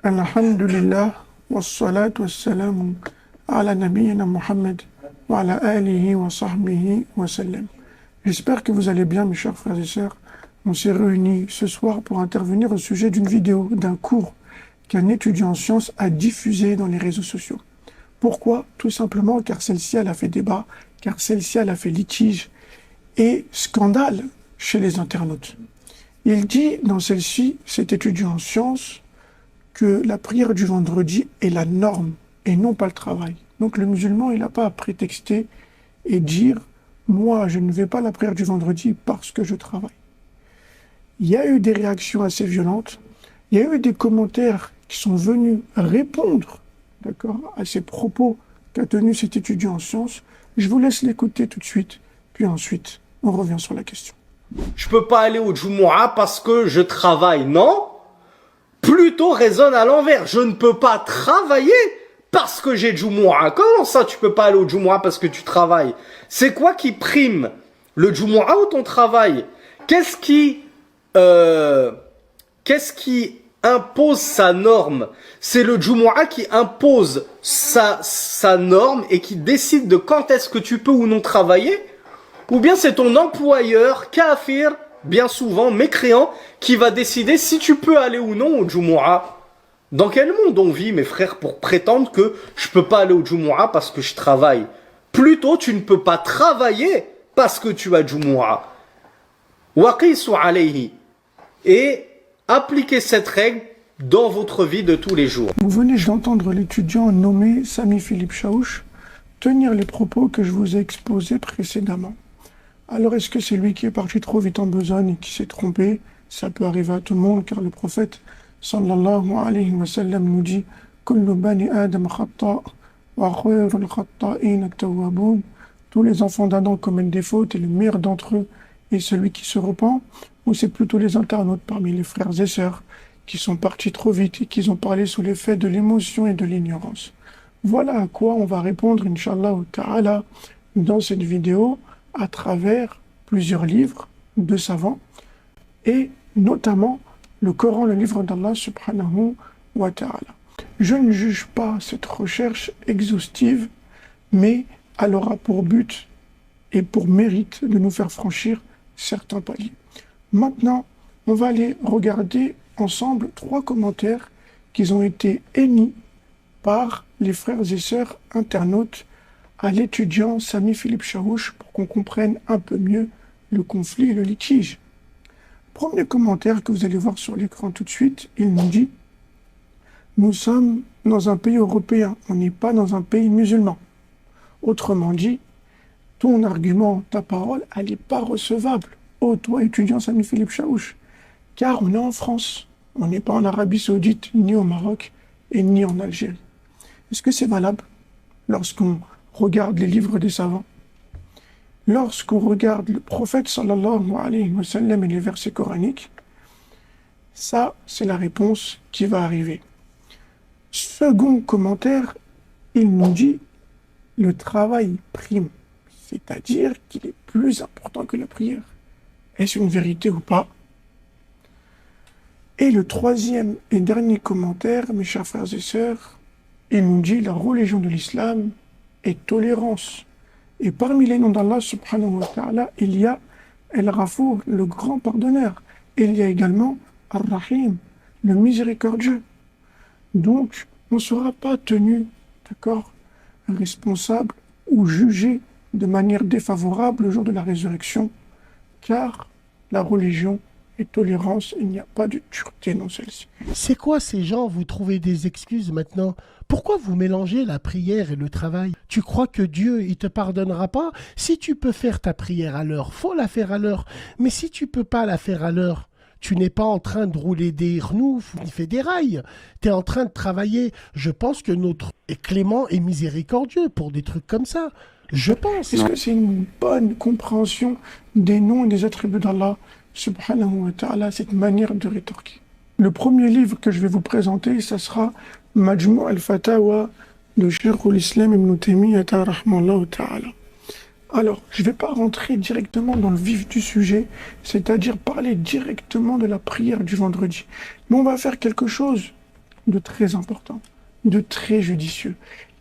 Alhamdulillah, wassalatu wassalamu ala nabiyyina Muhammad wa ala alihi wa sahbihi wa sallam. J'espère que vous allez bien, mes chers frères et sœurs. On s'est réunis ce soir pour intervenir au sujet d'une vidéo, d'un cours qu'un étudiant en sciences a diffusé dans les réseaux sociaux. Pourquoi? Tout simplement car celle-ci, elle a fait débat, car celle-ci, elle a fait litige et scandale chez les internautes. Il dit dans celle-ci, cet étudiant en sciences, que la prière du vendredi est la norme et non pas le travail. Donc le musulman, il n'a pas à prétexter et dire « moi, je ne vais pas à la prière du vendredi parce que je travaille ». Il y a eu des réactions assez violentes, il y a eu des commentaires qui sont venus répondre, d'accord, à ces propos qu'a tenu cet étudiant en sciences. Je vous laisse l'écouter tout de suite, puis ensuite, on revient sur la question. Je peux pas aller au Jumu'ah parce que je travaille, non? Plutôt raisonne à l'envers. Je ne peux pas travailler parce que j'ai Jumu'ah. Comment ça tu peux pas aller au Jumu'ah parce que tu travailles? C'est quoi qui prime? Le Jumu'ah ou ton travail? Qu'est-ce qui impose sa norme? C'est le Jumu'ah qui impose sa norme et qui décide de quand est-ce que tu peux ou non travailler? Ou bien c'est ton employeur, kafir, bien souvent mécréant, qui va décider si tu peux aller ou non au Jumu'ah. Dans quel monde on vit, mes frères, pour prétendre que je peux pas aller au Jumu'ah parce que je travaille? Plutôt, tu ne peux pas travailler parce que tu as Jumu'ah. Waqisu alayhi. Et appliquez cette règle dans votre vie de tous les jours. Vous venez d'entendre l'étudiant nommé Sami Philippe Chaouch tenir les propos que je vous ai exposés précédemment. Alors est-ce que c'est lui qui est parti trop vite en besogne et qui s'est trompé? Ça peut arriver à tout le monde car le prophète sallallahu alayhi wa sallam nous dit Kullu bani Adam khata wa khayrul khata'in at-tawwabun. Tous les enfants d'Adam commettent des fautes et le meilleur d'entre eux est celui qui se repent. Ou c'est plutôt les internautes parmi les frères et sœurs qui sont partis trop vite et qui ont parlé sous l'effet de l'émotion et de l'ignorance. Voilà à quoi on va répondre, Inch'Allah ta'ala, dans cette vidéo, à travers plusieurs livres de savants, et notamment le Coran, le livre d'Allah subhanahu wa ta'ala. Je ne juge pas cette recherche exhaustive, mais elle aura pour but et pour mérite de nous faire franchir certains paliers. Maintenant, on va aller regarder ensemble 3 commentaires qui ont été émis par les frères et sœurs internautes à l'étudiant Sami Philippe Chaouch pour qu'on comprenne un peu mieux le conflit et le litige. Premier commentaire que vous allez voir sur l'écran tout de suite, il nous dit « Nous sommes dans un pays européen, on n'est pas dans un pays musulman. » Autrement dit, ton argument, ta parole, elle n'est pas recevable. Oh, toi, étudiant Sami Philippe Chaouch, car on est en France, on n'est pas en Arabie Saoudite, ni au Maroc, et ni en Algérie. Est-ce que c'est valable lorsqu'on regarde les livres des savants? Lorsqu'on regarde le prophète sallallahu alayhi wa sallam et les versets coraniques, ça, c'est la réponse qui va arriver. Second commentaire, il nous dit le travail prime, c'est-à-dire qu'il est plus important que la prière. Est-ce une vérité ou pas? Et le troisième et dernier commentaire, mes chers frères et sœurs, il nous dit la religion de l'islam est tolérance. Et parmi les noms d'Allah subhanahu wa ta'ala, il y a El-Ghafour, le grand pardonneur. Et il y a également Ar-Rahim, le miséricordieux. Donc, on ne sera pas tenu, d'accord, responsable ou jugé de manière défavorable le jour de la résurrection, car la religion et tolérance, il n'y a pas de dureté dans celle-ci. C'est quoi ces gens? Vous trouvez des excuses maintenant? Pourquoi vous mélangez la prière et le travail? Tu crois que Dieu, il te pardonnera pas? Si tu peux faire ta prière à l'heure, faut la faire à l'heure. Mais si tu peux pas la faire à l'heure, tu n'es pas en train de rouler des renoufs ni fait des rails. Tu es en train de travailler. Je pense que notre clément est miséricordieux pour des trucs comme ça. Je pense. Est-ce que c'est une bonne compréhension des noms et des attributs d'Allah subhanahu wa ta'ala, cette manière de rétorquer? Le premier livre que je vais vous présenter, ça sera Majmou' al-Fatawa de Cheikh al-Islam ibn Taymiyyah rahimahullah ta'ala. Alors, je ne vais pas rentrer directement dans le vif du sujet, c'est-à-dire parler directement de la prière du vendredi. Mais on va faire quelque chose de très important, de très judicieux,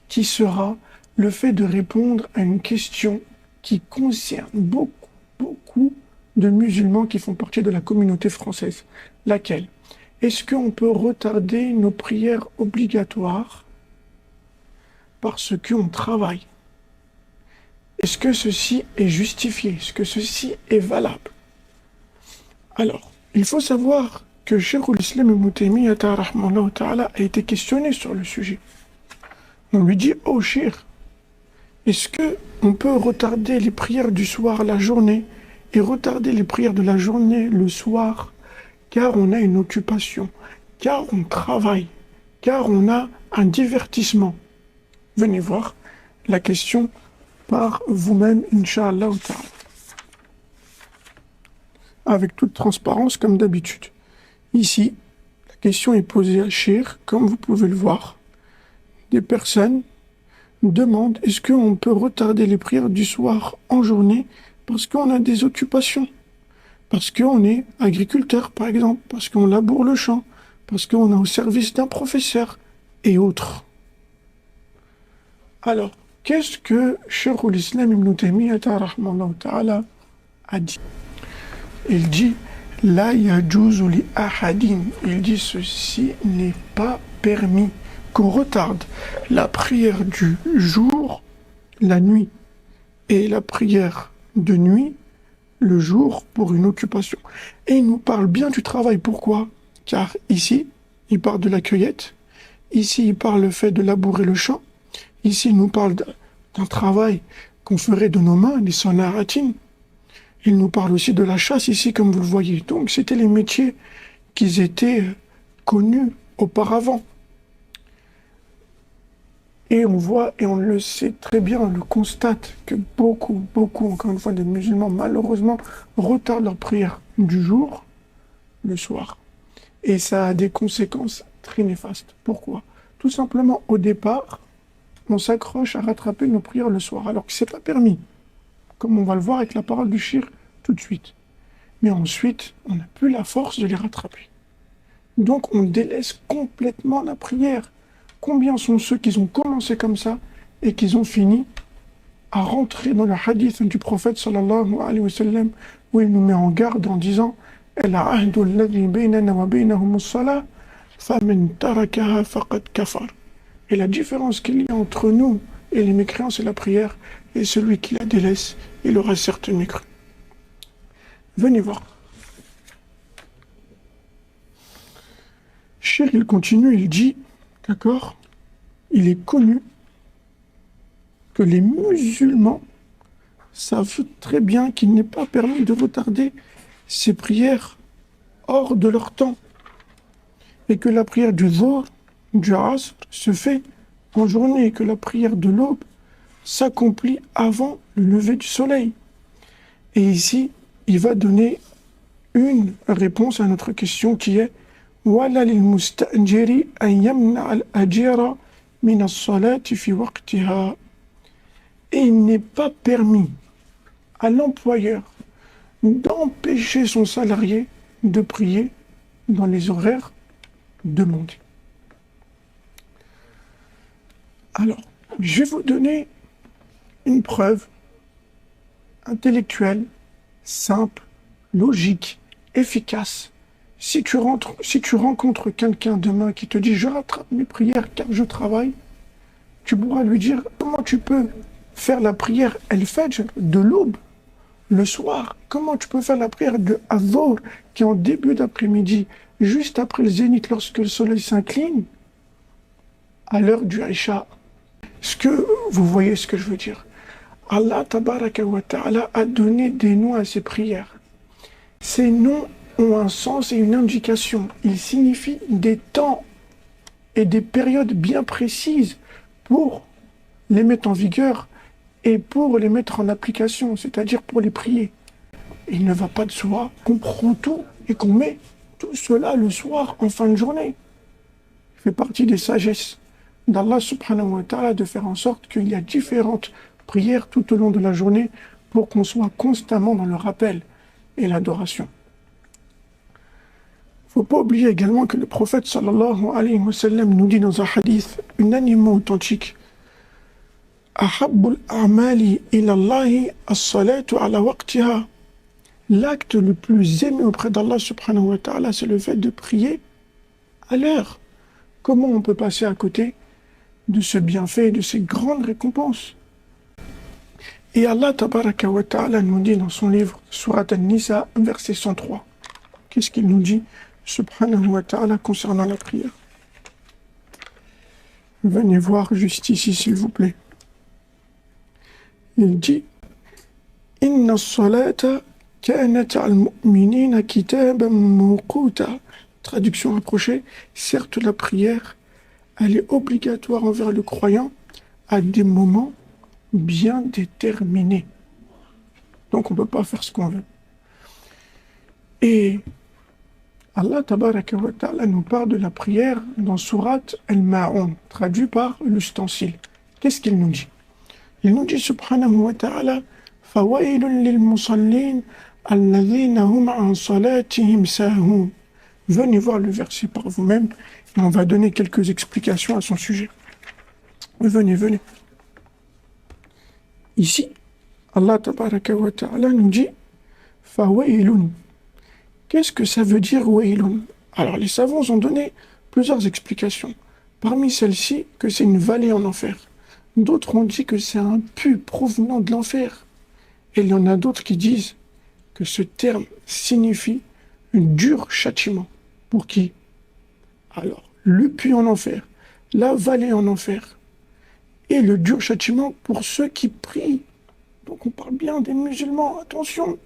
qui sera le fait de répondre à une question qui concerne beaucoup de musulmans qui font partie de la communauté française. Laquelle? Est-ce qu'on peut retarder nos prières obligatoires parce qu'on travaille? Est-ce que ceci est justifié? Est-ce que ceci est valable? Alors, il faut savoir que Cheikh l'Islam Ibn Taymiyyah a été questionné sur le sujet. On lui dit, oh Cheikh, est-ce que on peut retarder les prières du soir la journée et retarder les prières de la journée le soir, car on a une occupation, car on travaille, car on a un divertissement? Venez voir la question par vous-même, Inch'Allah ta'ala. Avec toute transparence, comme d'habitude. Ici, la question est posée à Cheikh, comme vous pouvez le voir. Des personnes demandent, est-ce qu'on peut retarder les prières du soir en journée parce qu'on a des occupations, parce qu'on est agriculteur, par exemple, parce qu'on laboure le champ, parce qu'on est au service d'un professeur, et autres. Alors, qu'est-ce que Cheikh l'Islam Ibn Taymiyyah a dit? Il dit, la yajuzu li ahadin. Il dit, ceci n'est pas permis, qu'on retarde la prière du jour, la nuit, et la prière de nuit, le jour, pour une occupation. Et il nous parle bien du travail. Pourquoi? Car ici, il parle de la cueillette. Ici, il parle le fait de labourer le champ. Ici, il nous parle d'un travail qu'on ferait de nos mains, les sonaratines. Il nous parle aussi de la chasse ici, comme vous le voyez. Donc, c'était les métiers qui étaient connus auparavant. Et on voit, et on le sait très bien, on le constate, que beaucoup, encore une fois, de musulmans, malheureusement, retardent leur prière du jour, le soir. Et ça a des conséquences très néfastes. Pourquoi? Tout simplement, au départ, on s'accroche à rattraper nos prières le soir, alors que c'est pas permis. Comme on va le voir avec la parole du shir tout de suite. Mais ensuite, on n'a plus la force de les rattraper. Donc, on délaisse complètement la prière. Combien sont ceux qui ont commencé comme ça et qui ont fini à rentrer dans le hadith du prophète sallallahu alayhi wa sallam, où il nous met en garde en disant al-ahdu alladhi baynana wa baynahum as-salah faman tarakaha faqad kafar. Et la différence qu'il y a entre nous et les mécréants, c'est la prière, et celui qui la délaisse, il aura certes mécru. Venez voir. Cheikh, il continue, il dit, d'accord, il est connu que les musulmans savent très bien qu'il n'est pas permis de retarder ces prières hors de leur temps, et que la prière du Dhuhr, du Asr, se fait en journée, et que la prière de l'aube s'accomplit avant le lever du soleil. Et ici, il va donner une réponse à notre question qui est وَلَا لِلْمُسْتَأْجِرِ أَنْ يَمْنَعَ الْأَجِيرَ مِنَ الصَّلَاةِ فِي وَقْتِهَا. Et il n'est pas permis à l'employeur d'empêcher son salarié de prier dans les horaires demandés. Alors, je vais vous donner une preuve intellectuelle, simple, logique, efficace. Si tu rencontres quelqu'un demain qui te dit « Je rattrape mes prières car je travaille », tu pourras lui dire « Comment tu peux faire la prière El-Fajr de l'aube, le soir? Comment tu peux faire la prière de Adh-Dhuhr qui est en début d'après-midi, juste après le zénith lorsque le soleil s'incline, à l'heure du Isha ?» Est-ce que vous voyez ce que je veux dire? Allah tabaraka wa ta'ala a donné des noms à ces prières. Ces noms ont un sens et une indication. Ils signifient des temps et des périodes bien précises pour les mettre en vigueur et pour les mettre en application, c'est-à-dire pour les prier. Il ne va pas de soi qu'on prend tout et qu'on met tout cela le soir en fin de journée. Il fait partie des sagesses d'Allah subhanahu wa ta'ala de faire en sorte qu'il y a différentes prières tout au long de la journée pour qu'on soit constamment dans le rappel et l'adoration. Faut pas oublier également que le prophète sallallahu alayhi wa sallam nous dit dans un hadith unanimement authentique: Ahabbul a'mali ila Allahi as-salatu ala waqtiha. L'acte le plus aimé auprès d'Allah subhanahu wa ta'ala, c'est le fait de prier à l'heure. Comment on peut passer à côté de ce bienfait, de ces grandes récompenses? Et Allah tabaraka wa ta'ala nous dit dans son livre Surat An-Nisa, verset 103. Qu'est-ce qu'il nous dit subhanahu wa ta'ala concernant la prière? Venez voir juste ici, s'il vous plaît. Il dit: Inna as-salata kanat al-mu'minina kitaban mawquta. Traduction rapprochée: certes, la prière, elle est obligatoire envers le croyant à des moments bien déterminés. Donc on ne peut pas faire ce qu'on veut. Et Allah tabaraka wa ta'ala nous parle de la prière dans Surat Al-Ma'un, traduit par l'ustensile. Qu'est-ce qu'il nous dit? Il nous dit subhanahu wa ta'ala: Fawailun lil musallin alladhina hum an salatihim sahun. Venez voir le verset par vous-même et on va donner quelques explications à son sujet. Venez. Ici, Allah tabaraka wa ta'ala nous dit Fawailun. Qu'est-ce que ça veut dire wailun? Alors les savants ont donné plusieurs explications. Parmi celles-ci, que c'est une vallée en enfer. D'autres ont dit que c'est un pu provenant de l'enfer. Et il y en a d'autres qui disent que ce terme signifie un dur châtiment. Pour qui? Alors, le puits en enfer, la vallée en enfer, et le dur châtiment pour ceux qui prient. Donc on parle bien des musulmans, attention,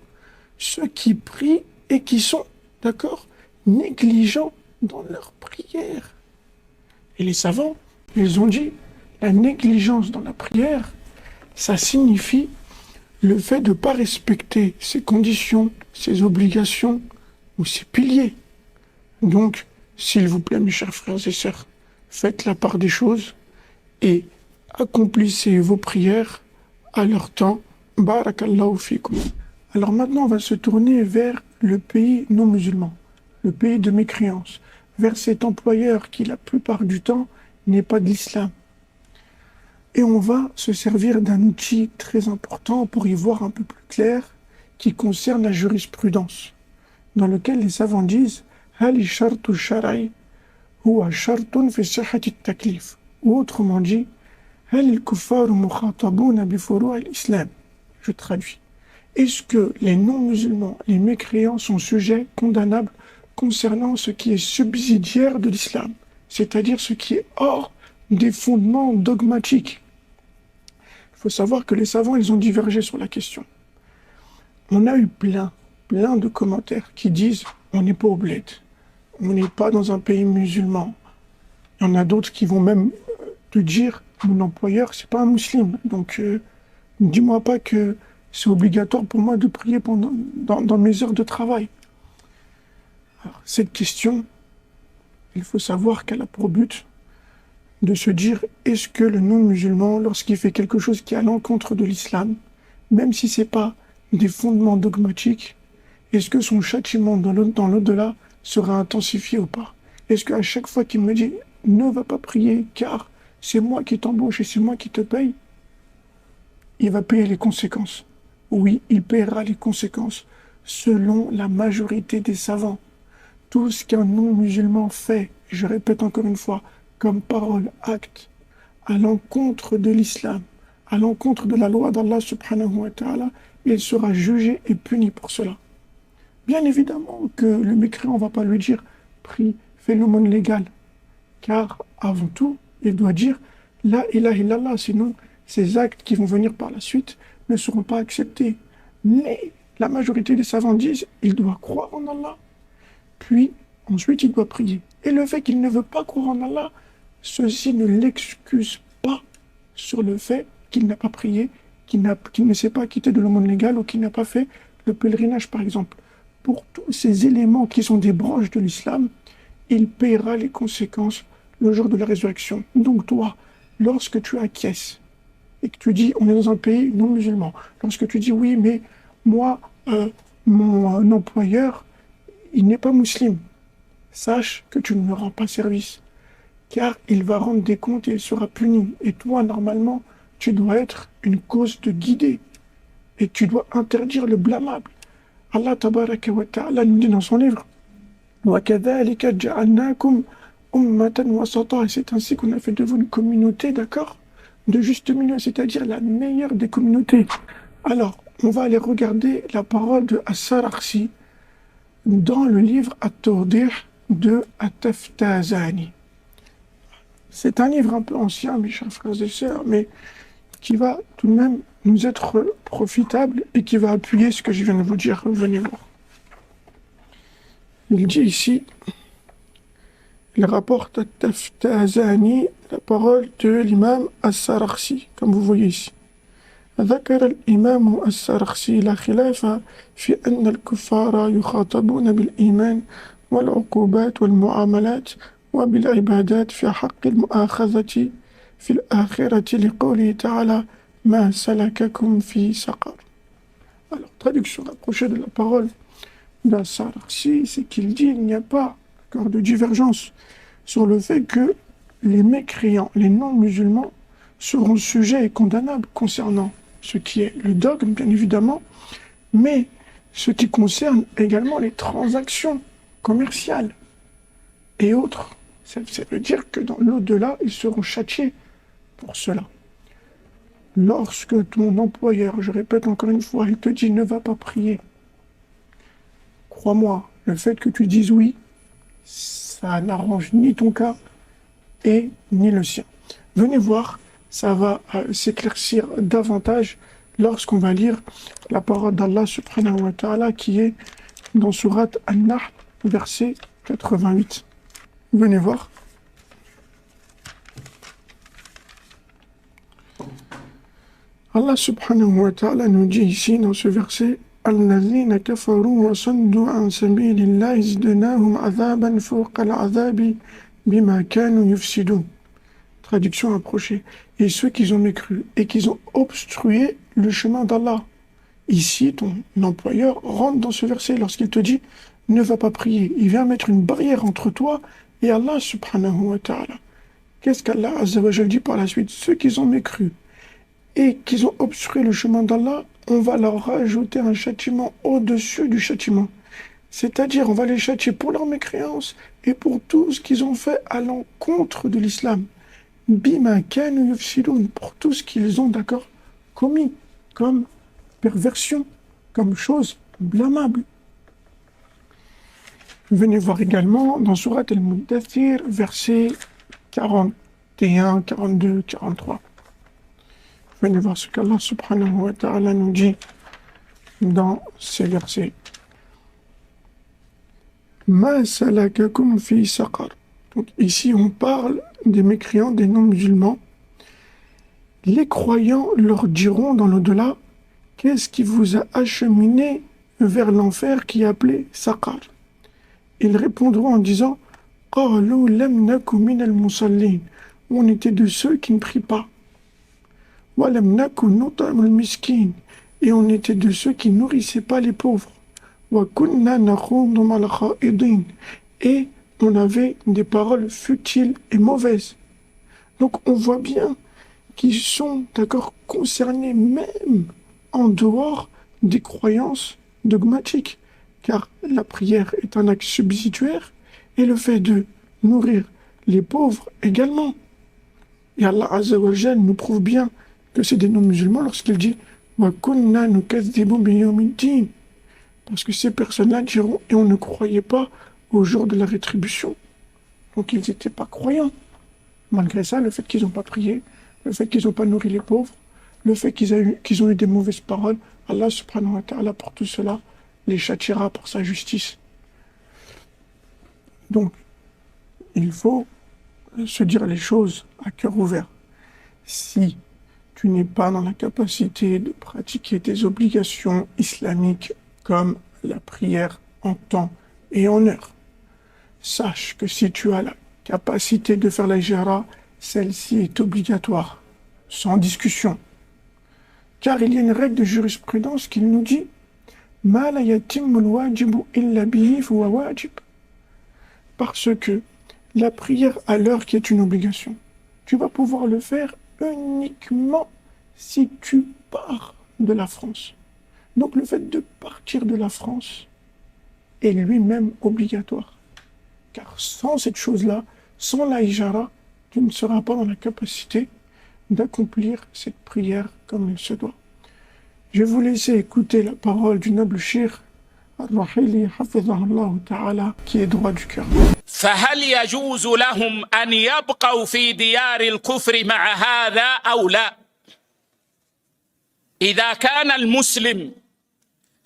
ceux qui prient et qui sont, d'accord, négligents dans leur prière. Et les savants, ils ont dit, la négligence dans la prière, ça signifie le fait de ne pas respecter ses conditions, ses obligations ou ses piliers. Donc, s'il vous plaît, mes chers frères et sœurs, faites la part des choses et accomplissez vos prières à leur temps. Barakallahu fikum. Alors maintenant, on va se tourner vers le pays non musulman, le pays de mécréance, vers cet employeur qui, la plupart du temps, n'est pas de l'islam. Et on va se servir d'un outil très important pour y voir un peu plus clair, qui concerne la jurisprudence, dans lequel les savants disent Hali shartu shara'i huwa shartun fi sihhati at-taklif. Ou autrement dit, Hal al-kuffaru mukhatabuna bi furu' al-islam. Je traduis. Est-ce que les non-musulmans, les mécréants sont sujets condamnables concernant ce qui est subsidiaire de l'islam, c'est-à-dire ce qui est hors des fondements dogmatiques? Il faut savoir que les savants, ils ont divergé sur la question. On a eu plein de commentaires qui disent on n'est pas au bled, on n'est pas dans un pays musulman. Il y en a d'autres qui vont même te dire mon employeur, c'est pas un musulman, donc ne dis-moi pas que c'est obligatoire pour moi de prier dans mes heures de travail. Alors, cette question, il faut savoir qu'elle a pour but de se dire, est-ce que le non-musulman, lorsqu'il fait quelque chose qui est à l'encontre de l'islam, même si ce n'est pas des fondements dogmatiques, est-ce que son châtiment dans l'au-delà sera intensifié ou pas? Est-ce qu'à chaque fois qu'il me dit, ne va pas prier, car c'est moi qui t'embauche et c'est moi qui te paye, il va payer les conséquences? Oui, il paiera les conséquences selon la majorité des savants. Tout ce qu'un non-musulman fait, je répète encore une fois, comme parole, acte, à l'encontre de l'islam, à l'encontre de la loi d'Allah subhanahu wa ta'ala, il sera jugé et puni pour cela. Bien évidemment que le mécréant ne va pas lui dire « prie, fais l'aumône légale », car avant tout, il doit dire « la ilaha illallah », sinon ces actes qui vont venir par la suite ne seront pas acceptés. Mais la majorité des savants disent il doit croire en Allah, puis ensuite il doit prier. Et le fait qu'il ne veut pas croire en Allah, ceci ne l'excuse pas sur le fait qu'il n'a pas prié, qu'il ne s'est pas acquitté de l'aumône légale ou qu'il n'a pas fait le pèlerinage par exemple. Pour tous ces éléments qui sont des branches de l'islam, il paiera les conséquences le jour de la résurrection. Donc toi, lorsque tu acquiesces et que tu dis on est dans un pays non musulman, lorsque tu dis oui mais moi, mon employeur, il n'est pas musulman, sache que tu ne me rends pas service, car il va rendre des comptes et il sera puni. Et toi, normalement, tu dois être une cause de guider, et tu dois interdire le blâmable. Allah tabaraka wa ta'ala nous dit dans son livre, وَكَذَلِكَ جَعَلْنَاكُمْ أُمَّةً وَسَطًا. Et c'est ainsi qu'on a fait de vous une communauté, d'accord, de juste milieu, c'est-à-dire la meilleure des communautés. Alors, on va aller regarder la parole de As-Sarakhsi dans le livre At-Tawdih de At-Taftazani. C'est un livre un peu ancien, mes chers frères et sœurs, mais qui va tout de même nous être profitable et qui va appuyer ce que je viens de vous dire. Venez voir. Il dit ici, il rapporte à Taftazani la parole de l'imam As-Sarakhsi, comme vous voyez ici. ذكر الإمام السرخسي لا خلاف في أن الكفار يخاطبون بالإيمان والعقوبات والمعاملات وبالعبادات في حق المؤاخذة في الآخرة لقوله تعالى ما سلككم في سقر. Alors, traduction rapprochée de la parole d'As-Sarakhsi, c'est qu'il dit il n'y a pas de divergence sur le fait que les mécréants, les non-musulmans, seront sujets et condamnables concernant ce qui est le dogme, bien évidemment, mais ce qui concerne également les transactions commerciales et autres. Ça veut dire que dans l'au-delà, ils seront châtiés pour cela. Lorsque ton employeur, je répète encore une fois, il te dit ne va pas prier, crois-moi, le fait que tu dises oui, ça n'arrange ni ton cas et ni le sien. Venez voir, ça va s'éclaircir davantage lorsqu'on va lire la parole d'Allah subhanahu wa ta'ala qui est dans Surat An-Nahl, verset 88. Venez voir. Allah subhanahu wa ta'ala nous dit ici dans ce verset الذين كفروا وصدوا عن سبيل الله زدناهم عذابا فوق العذاب بما كانوا يفسدون. Traduction approchée. Et ceux qui ont mécru et qui ont obstrué le chemin d'Allah. Ici, ton employeur rentre dans ce verset lorsqu'il te dit ne va pas prier. Il vient mettre une barrière entre toi et Allah subhanahu wa ta'ala. Qu'est-ce qu'Allah azza wa jalla dit par la suite? Ceux qui ont mécru et qui ont obstrué le chemin d'Allah, on va leur rajouter un châtiment au-dessus du châtiment. C'est-à-dire, on va les châtier pour leur mécréance et pour tout ce qu'ils ont fait à l'encontre de l'islam. Bima kanu yufsidun, pour tout ce qu'ils ont, d'accord, commis comme perversion, comme chose blâmable. Venez voir également dans Surat Al-Muddathir, versets 41, 42, 43. Venez voir ce qu'Allah subhanahu wa ta'ala nous dit dans ces versets. Ma salakakum fi saqar. Donc ici on parle des mécréants, des non-musulmans. Les croyants leur diront dans l'au-delà, qu'est-ce qui vous a acheminé vers l'enfer qui est appelé Saqar? Ils répondront en disant, qalu lam naku min al-musallin. On était de ceux qui ne prient pas. Wa lam naku nut'im al-miskin. Et on était de ceux qui nourrissaient pas les pauvres. Wa kunna nakhudu ma'al kha'idin. Et on avait des paroles futiles et mauvaises. Donc on voit bien qu'ils sont d'accord concernés même en dehors des croyances dogmatiques, car la prière est un acte subsidiaire et le fait de nourrir les pauvres également. Et Allah Azza wa Jalla nous prouve bien que c'est des non-musulmans lorsqu'il dit wa kunna nukazzibu biyawmiddin, parce que ces personnes-là diront et on ne croyait pas au jour de la rétribution. Donc ils n'étaient pas croyants. Malgré ça, le fait qu'ils n'ont pas prié, le fait qu'ils n'ont pas nourri les pauvres, le fait qu'ils ont eu des mauvaises paroles, Allah subhanahu wa ta'ala pour tout cela les châtiera pour sa justice. Donc, il faut se dire les choses à cœur ouvert. Si tu n'es pas dans la capacité de pratiquer tes obligations islamiques comme la prière en temps et en heure, sache que si tu as la capacité de faire la jihra, celle-ci est obligatoire, sans discussion. Car il y a une règle de jurisprudence qui nous dit « Ma la yatimmu al-wajibu illa bihi fahuwa wajib » Parce que la prière à l'heure qui est une obligation, tu vas pouvoir le faire uniquement si tu pars de la France. Donc le fait de partir de la France est lui-même obligatoire. Car sans cette chose-là, sans la hijara, tu ne seras pas dans la capacité d'accomplir cette prière comme il se doit. Je vais vous laisser écouter la parole du noble cheikh Ar-Ruhaili hafidhahullah ta'ala qui est droit du cœur. فهل يجوز لهم أن يبقوا في ديار الكفر مع هذا أو لا؟ إذا كان المسلم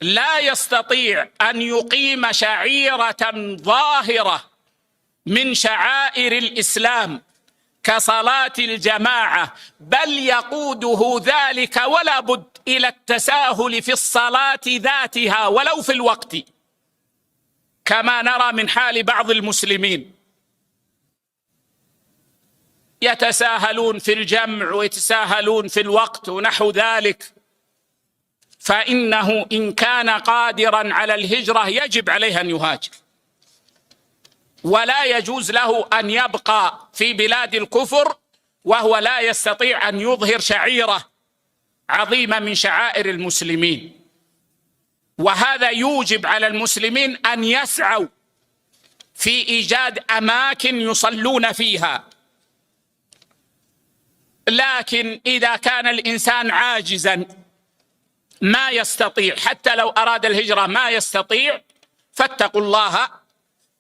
لا يستطيع أن يقيم شعيرة ظاهرة من شعائر الإسلام كصلاة الجماعة بل يقوده ذلك ولا بد إلى التساهل في الصلاة ذاتها ولو في الوقت كما نرى من حال بعض المسلمين يتساهلون في الجمع ويتساهلون في الوقت ونحو ذلك، فإنه إن كان قادرا على الهجرة يجب عليه أن يهاجر، ولا يجوز له أن يبقى في بلاد الكفر وهو لا يستطيع أن يظهر شعيرة عظيمة من شعائر المسلمين. وهذا يوجب على المسلمين أن يسعوا في إيجاد أماكن يصلون فيها. لكن إذا كان الإنسان عاجزا ما يستطيع، حتى لو أراد الهجرة ما يستطيع، فاتقوا الله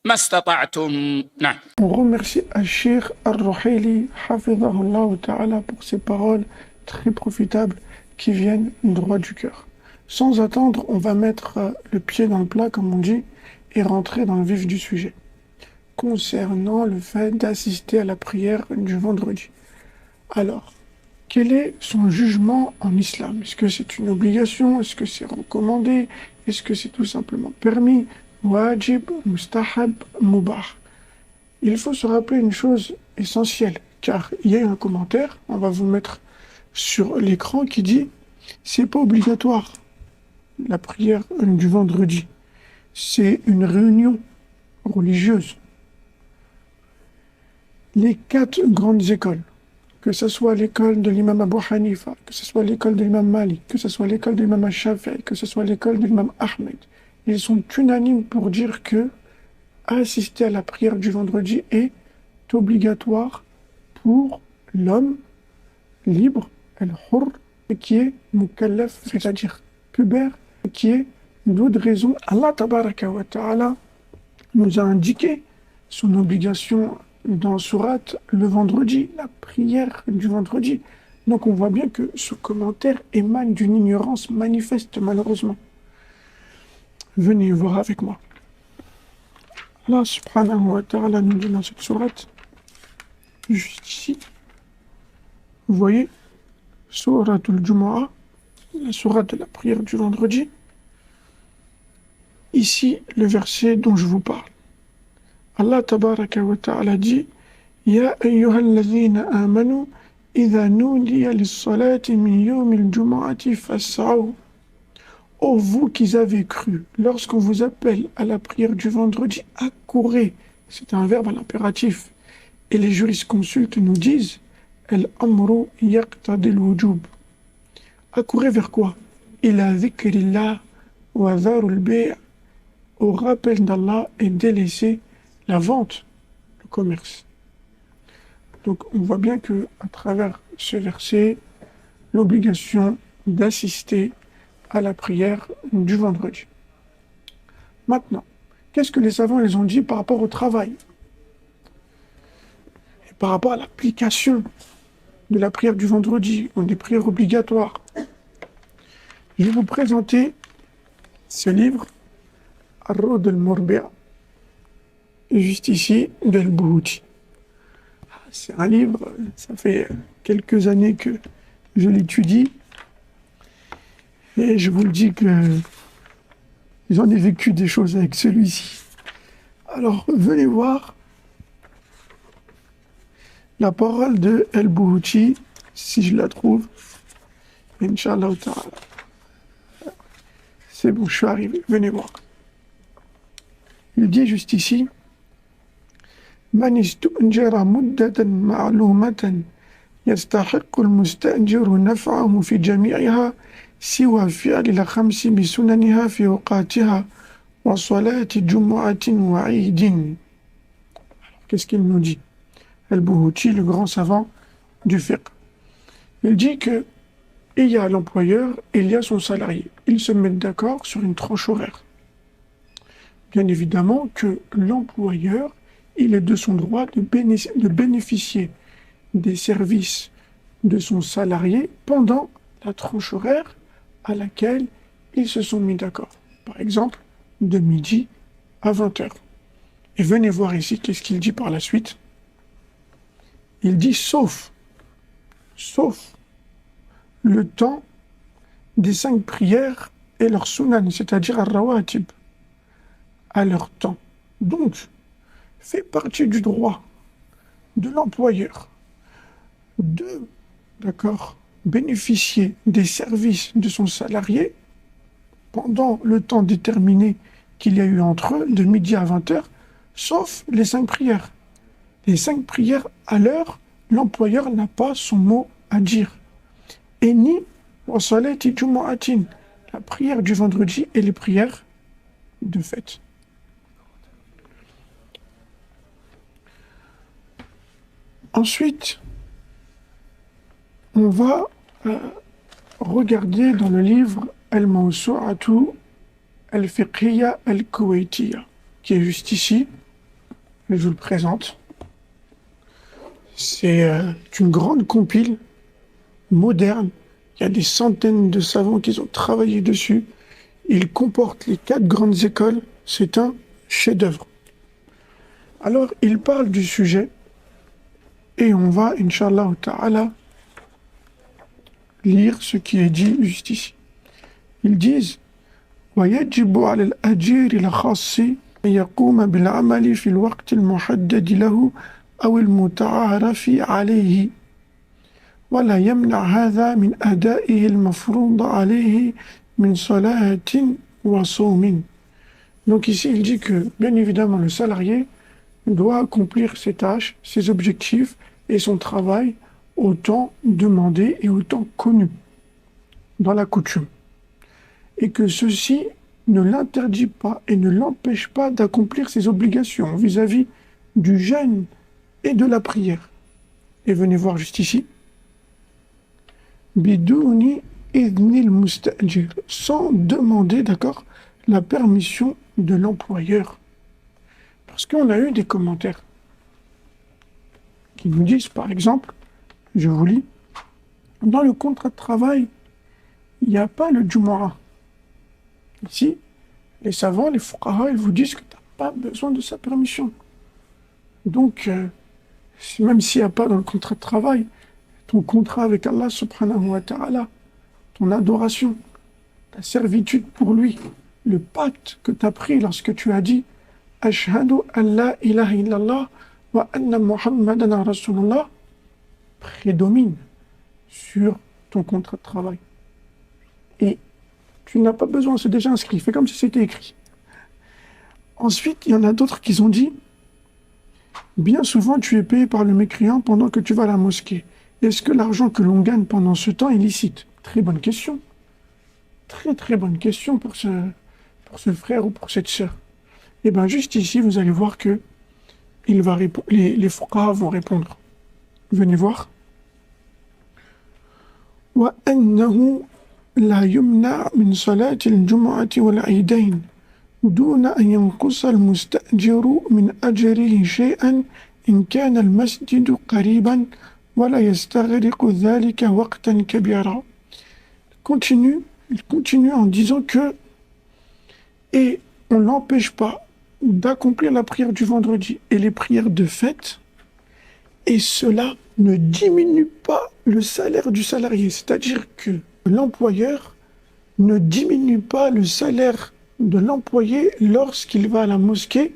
ما استطعتم. نعم. On remercie Cheikh Ar-Ruhaili hafidhahullah ta'ala pour ces paroles très profitables qui viennent droit du cœur. Sans attendre, on va mettre le pied dans le plat, comme on dit, et rentrer dans le vif du sujet. Concernant le fait d'assister à la prière du vendredi. Alors, quel est son jugement en islam? Est-ce que c'est une obligation? Est-ce que c'est recommandé? Est-ce que c'est tout simplement permis? Wajib, mustahab, mubah. Il faut se rappeler une chose essentielle, car il y a un commentaire, on va vous le mettre sur l'écran, qui dit c'est pas obligatoire la prière du vendredi, c'est une réunion religieuse. Les 4 grandes écoles, que ce soit l'école de l'imam Abu Hanifa, que ce soit l'école de l'imam Malik, que ce soit l'école de l'imam Shafi'i, que ce soit l'école de l'imam Ahmed, ils sont unanimes pour dire que assister à la prière du vendredi est obligatoire pour l'homme libre, al-hurr, qui est mukallaf, c'est-à-dire pubère, qui est d'autres raisons. Allah tabaraka wa ta'ala nous a indiqué son obligation dans sourate le vendredi, la prière du vendredi. Donc on voit bien que ce commentaire émane d'une ignorance manifeste malheureusement. Venez voir avec moi. Allah subhanahu wa ta'ala nous dit dans cette sourate, juste ici, vous voyez, sourate al-Jumu'ah, la sourate de la prière du vendredi. Ici, le verset dont je vous parle. Allah tabaraka wa ta'ala dit Ya ayyuhalladhina amanu idha nudiya lis-salati min yawmil jumu'ati fas'aw. Ô vous qui avez cru, lorsqu'on vous appelle à la prière du vendredi, accourez. C'est un verbe à l'impératif. Et les jurisconsultes nous disent Al-amru yaqtadil wujub. Accourez vers quoi? Ila dhikrillah wa dharul bay'. Au rappel d'Allah et délaisser la vente, le commerce. Donc on voit bien que à travers ce verset, l'obligation d'assister à la prière du vendredi. Maintenant, qu'est-ce que les savants les ont dit par rapport au travail et par rapport à l'application de la prière du vendredi ou des prières obligatoires? Je vais vous présenter ce livre Ar-Rawd al-Murbi'a, juste ici, d'Al-Buhuti. C'est un livre, ça fait quelques années que je l'étudie, et je vous le dis que j'en ai vécu des choses avec celui-ci. Alors, venez voir la parole de Al-Buhuti, si je la trouve. Inch'Allah ta'ala. C'est bon, je suis arrivé, venez voir. Il dit juste ici, من استؤجر مدة معلومة يستحق المستأجر نفعه في جميعها سوى فعل الخمس بسننها في أوقاتها وصلاة جمعة وعيد. Qu'est-ce qu'il nous dit? Al-Buhuti, le grand savant du fiqh. Il dit que il y a l'employeur et il y a son salarié. Ils se mettent d'accord sur une tranche horaire. Bien évidemment que l'employeur, il est de son droit de bénéficier des services de son salarié pendant la tranche horaire à laquelle ils se sont mis d'accord. Par exemple, de midi à 20h. Et venez voir ici qu'est-ce qu'il dit par la suite. Il dit sauf le temps des 5 prières et leur sunan, c'est-à-dire al-rawatib, à leur temps. Donc, fait partie du droit de l'employeur de, bénéficier des services de son salarié pendant le temps déterminé qu'il y a eu entre eux, de midi à 20h, sauf les 5 prières. Les 5 prières à l'heure, l'employeur n'a pas son mot à dire. Et ni wa salati jumu'atin, la prière du vendredi et les prières de fête. Ensuite, on va regarder dans le livre Al-Mawsu'atu Al-Fiqhiyya Al-Kuwaitiyya, qui est juste ici. Je vous le présente. C'est une grande compile moderne. Il y a des centaines de savants qui ont travaillé dessus. Il comporte les 4 grandes écoles. C'est un chef-d'œuvre. Alors, il parle du sujet et on va, Inch'Allah ta'ala, lire ce qui est dit juste ici. Ils disent ويجب على الأجير الخاص أن يقوم بالعمل في الوقت المحدد له أو المتعارف عليه ولا يمنع هذا من أدائه المفروض عليه من صلاة وصوم. Donc ici il dit que bien évidemment le salarié doit accomplir ses tâches, ses objectifs et son travail au temps demandé et au temps connu dans la coutume. Et que ceci ne l'interdit pas et ne l'empêche pas d'accomplir ses obligations vis-à-vis du jeûne et de la prière. Et venez voir juste ici. Bidouni idnil mustajir, sans demander, la permission de l'employeur. Parce qu'on a eu des commentaires qui nous disent, par exemple, je vous lis, dans le contrat de travail, il n'y a pas le Jumu'ah. Ici, les savants, les fuqaha, ils vous disent que tu n'as pas besoin de sa permission. Donc, même s'il n'y a pas dans le contrat de travail, ton contrat avec Allah subhanahu wa ta'ala, ton adoration, ta servitude pour lui, le pacte que tu as pris lorsque tu as dit « Ashhadu an la ilaha illallah wa anna Muhammadan Rasulullah » prédomine sur ton contrat de travail. Et tu n'as pas besoin, c'est déjà inscrit, fais comme si c'était écrit. Ensuite, il y en a d'autres qui ont dit bien souvent tu es payé par le mécréant pendant que tu vas à la mosquée. Est-ce que l'argent que l'on gagne pendant ce temps est licite? Très bonne question. Très très bonne question pour ce frère ou pour cette sœur. Et bien juste ici, vous allez voir que les fuqaha vont répondre. Venez voir. وأنه لا يمنع من صلاة الجمعة والعيدين دون أن ينقص المستأجر من أجره شيئا إن كان المسجد قريبا ولا يستغرق ذلك وقتا كبيرا. Il continue en disant que et on ne l'empêche pas d'accomplir la prière du vendredi et les prières de fête, et cela ne diminue pas le salaire du salarié. C'est-à-dire que l'employeur ne diminue pas le salaire de l'employé lorsqu'il va à la mosquée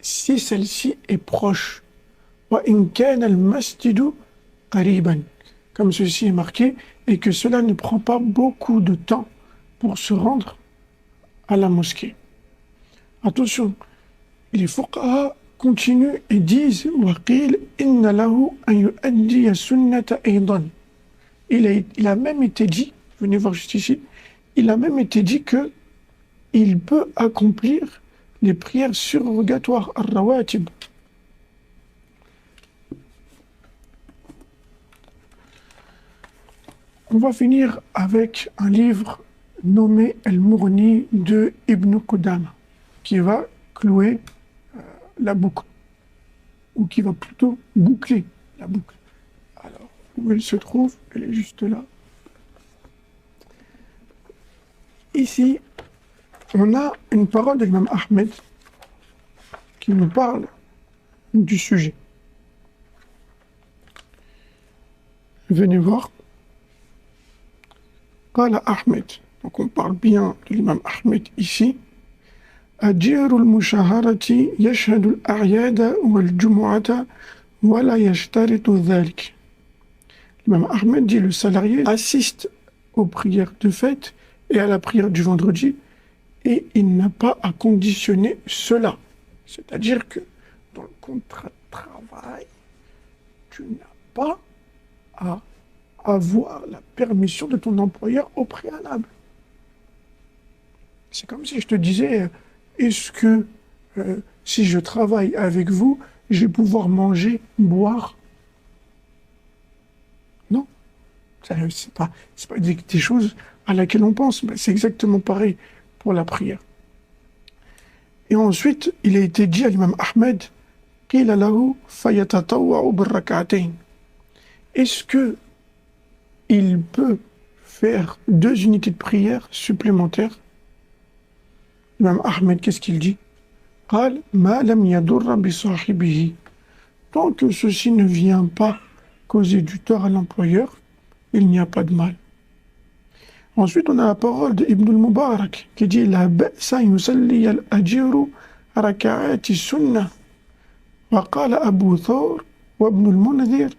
si celle-ci est proche. وَإِنْ كَانَ الْمَسْجِدُ قَرِيبًا, comme ceci est marqué, et que cela ne prend pas beaucoup de temps pour se rendre à la mosquée. Attention, les fuqaha continuent et disent وَقِيلْ إِنَّ لَهُ أَنْ يُؤَدِّيَ السُنَّةَ أَيْضًا. Il a même été dit, venez voir juste ici, il a même été dit que il peut accomplir les prières surrogatoires, ar-rawatib. On va finir avec un livre nommé Al-Mourni de Ibn Qudama, qui va clouer la boucle, ou qui va plutôt boucler la boucle. Alors, où elle se trouve? Elle est juste là. Ici, on a une parole de l'imam Ahmed qui nous parle du sujet. Venez voir. قال أحمد, donc on parle bien de l'imam Ahmed ici. أجير المشاهرة يشهد الأعياد والجمعة ولا يشترط ذلك. L'imam Ahmed dit le salarié assiste aux prières de fête et à la prière du vendredi et il n'a pas à conditionner cela. C'est-à-dire que dans le contrat de travail, tu n'as pas à avoir la permission de ton employeur au préalable. C'est comme si je te disais, est-ce que si je travaille avec vous, je vais pouvoir manger, boire? Non. C'est pas des choses à laquelle on pense. Mais c'est exactement pareil pour la prière. Et ensuite, il a été dit à l'imam Ahmed, قِيلَ لَهُ فَيَتَطَوَّعُ بِالرَّكْعَتَيْنِ. Est-ce que il peut faire 2 unités de prière supplémentaires? L'imam Ahmed, qu'est-ce qu'il dit? قال ما لم يضر بصاحبه. Tant que ceci ne vient pas causer du tort à l'employeur, il n'y a pas de mal. Ensuite, on a la parole de Ibn al-Mubarak qui dit لا بأس يصلي الأجير ركعات السنة. وقال أبو ثور وابن المنذر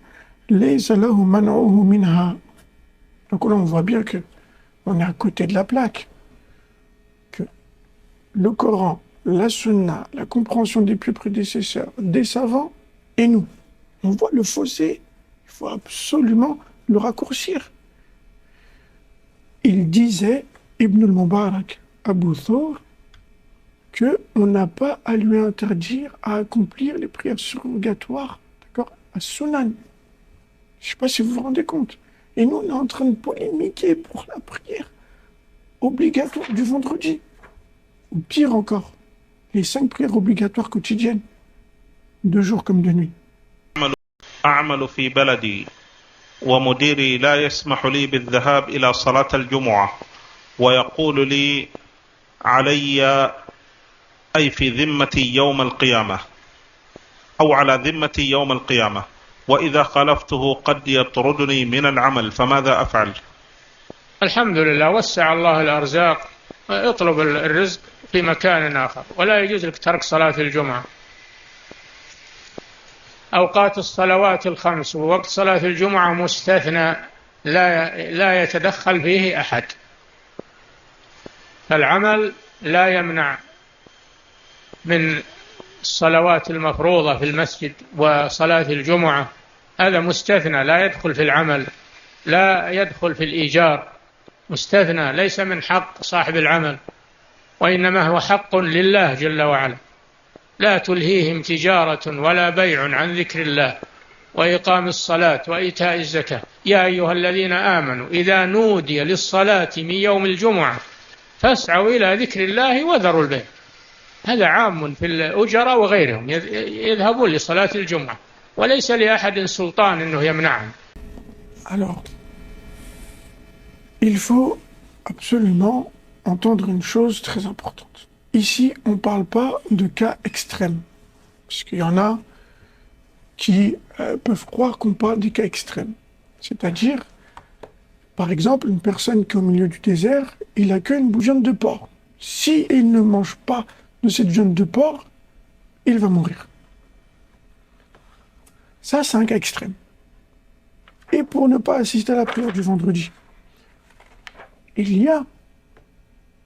ليس له منعه منها. Donc là, on voit bien que on est à côté de la plaque. Que le Coran, la Sunna, la compréhension des plus prédécesseurs, des savants et nous, on voit le fossé. Il faut absolument le raccourcir. Il disait, Ibn al-Mubarak, Abu Thawr, qu'on n'a pas à lui interdire à accomplir les prières surrogatoires, d'accord, à Sunan. Je ne sais pas si vous vous rendez compte. Et nous, on est en train de polémiquer pour la prière obligatoire du vendredi. Ou pire encore, les 5 prières obligatoires quotidiennes, de jour comme de nuit. أعمل في بلدي ومديري لا يسمح لي بالذهاب إلى صلاة الجمعة ويقول لي علي أي في ذمتي يوم القيامة أو على ذمتي يوم القيامة وإذا خالفته قد يطردني من العمل فماذا أفعل؟ الحمد لله وسع الله الأرزاق. اطلب الرزق في مكان آخر ولا يجوز لك ترك صلاة الجمعة. أوقات الصلوات الخمس ووقت صلاة الجمعة مستثنى لا يتدخل فيه أحد. فالعمل لا يمنع من الصلوات المفروضة في المسجد وصلاة الجمعة، هذا مستثنى لا يدخل في العمل، لا يدخل في الإيجار، مستثنى ليس من حق صاحب العمل، وإنما هو حق لله جل وعلا. لا تلهيهم تجارة ولا بيع عن ذكر الله وإقام الصلاة وإيتاء الزكاة يا أيها الذين آمنوا إذا نودي للصلاة من يوم الجمعة فاسعوا إلى ذكر الله وذروا البيع. هذا عام في الأجراء وغيرهم يذهبون لصلاة الجمعة وليس لأحد سلطان أنه يمنعهم. Alors, il faut absolument entendre une chose très importante. Ici, on ne parle pas de cas extrêmes, parce qu'il y en a qui peuvent croire qu'on parle des cas extrêmes. C'est-à-dire, par exemple, une personne qui est au milieu du désert, il n'a qu'une viande de porc. Si il ne mange pas de cette viande de porc, il va mourir. Ça, c'est un cas extrême. Et pour ne pas assister à la prière du vendredi, il y a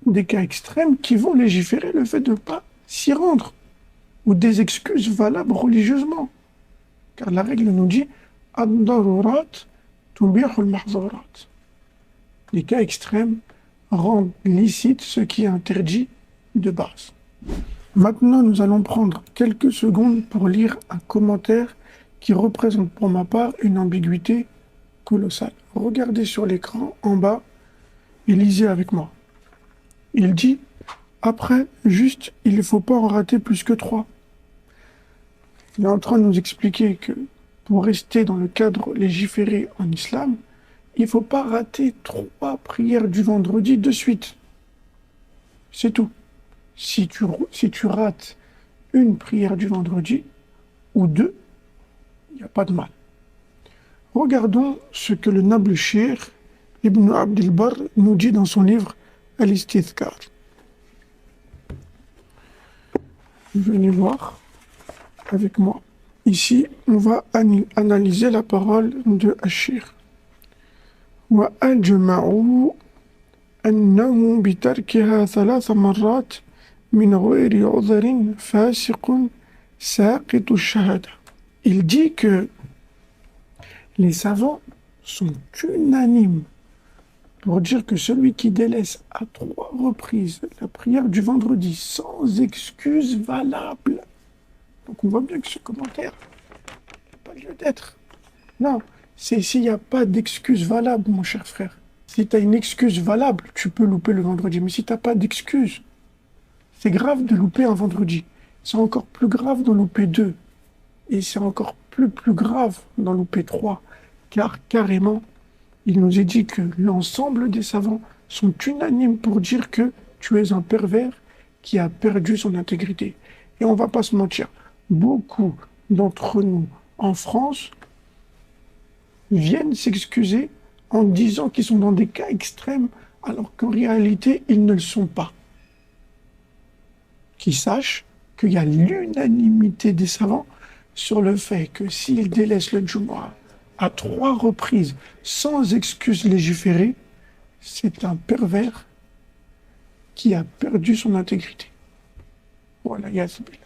des cas extrêmes qui vont légiférer le fait de ne pas s'y rendre. ou des excuses valables religieusement. Car la règle nous dit ad-darurat tubihul mahzurat. Les cas extrêmes rendent licite ce qui est interdit de base. Maintenant, nous allons prendre quelques secondes pour lire un commentaire qui représente pour ma part une ambiguïté colossale. Regardez sur l'écran en bas et lisez avec moi. Il dit, après, juste, il ne faut pas en rater plus que 3. Il est en train de nous expliquer que pour rester dans le cadre légiféré en islam, il ne faut pas rater 3 prières du vendredi de suite. C'est tout. Si tu rates une prière du vendredi, ou 2, il n'y a pas de mal. Regardons ce que le noble cheikh Ibn Abd al-Barr nous dit dans son livre Al-Istithkar. Venez voir avec moi. Ici, on va analyser la parole de Cheikh. Wa ajma'u annahu bitarkiha 3 marrat min ghayri 'udhrin fasiqun saqitu ash-shahada. Il dit que les savants sont unanimes pour dire que celui qui délaisse à 3 reprises la prière du vendredi sans excuse valable. Donc on voit bien que ce commentaire n'a pas lieu d'être. Non, c'est s'il n'y a pas d'excuse valable, mon cher frère. Si tu as une excuse valable, tu peux louper le vendredi. Mais si tu n'as pas d'excuse, c'est grave de louper un vendredi. C'est encore plus grave d'en louper 2. Et c'est encore plus grave d'en louper 3. Car carrément, il nous est dit que l'ensemble des savants sont unanimes pour dire que tu es un pervers qui a perdu son intégrité. Et on ne va pas se mentir, beaucoup d'entre nous en France viennent s'excuser en disant qu'ils sont dans des cas extrêmes alors qu'en réalité, ils ne le sont pas. Qu'ils sachent qu'il y a l'unanimité des savants sur le fait que s'ils délaissent le Jumu'ah à 3 reprises sans excuse légiférée, c'est un pervers qui a perdu son intégrité. Voilà, yazbillah.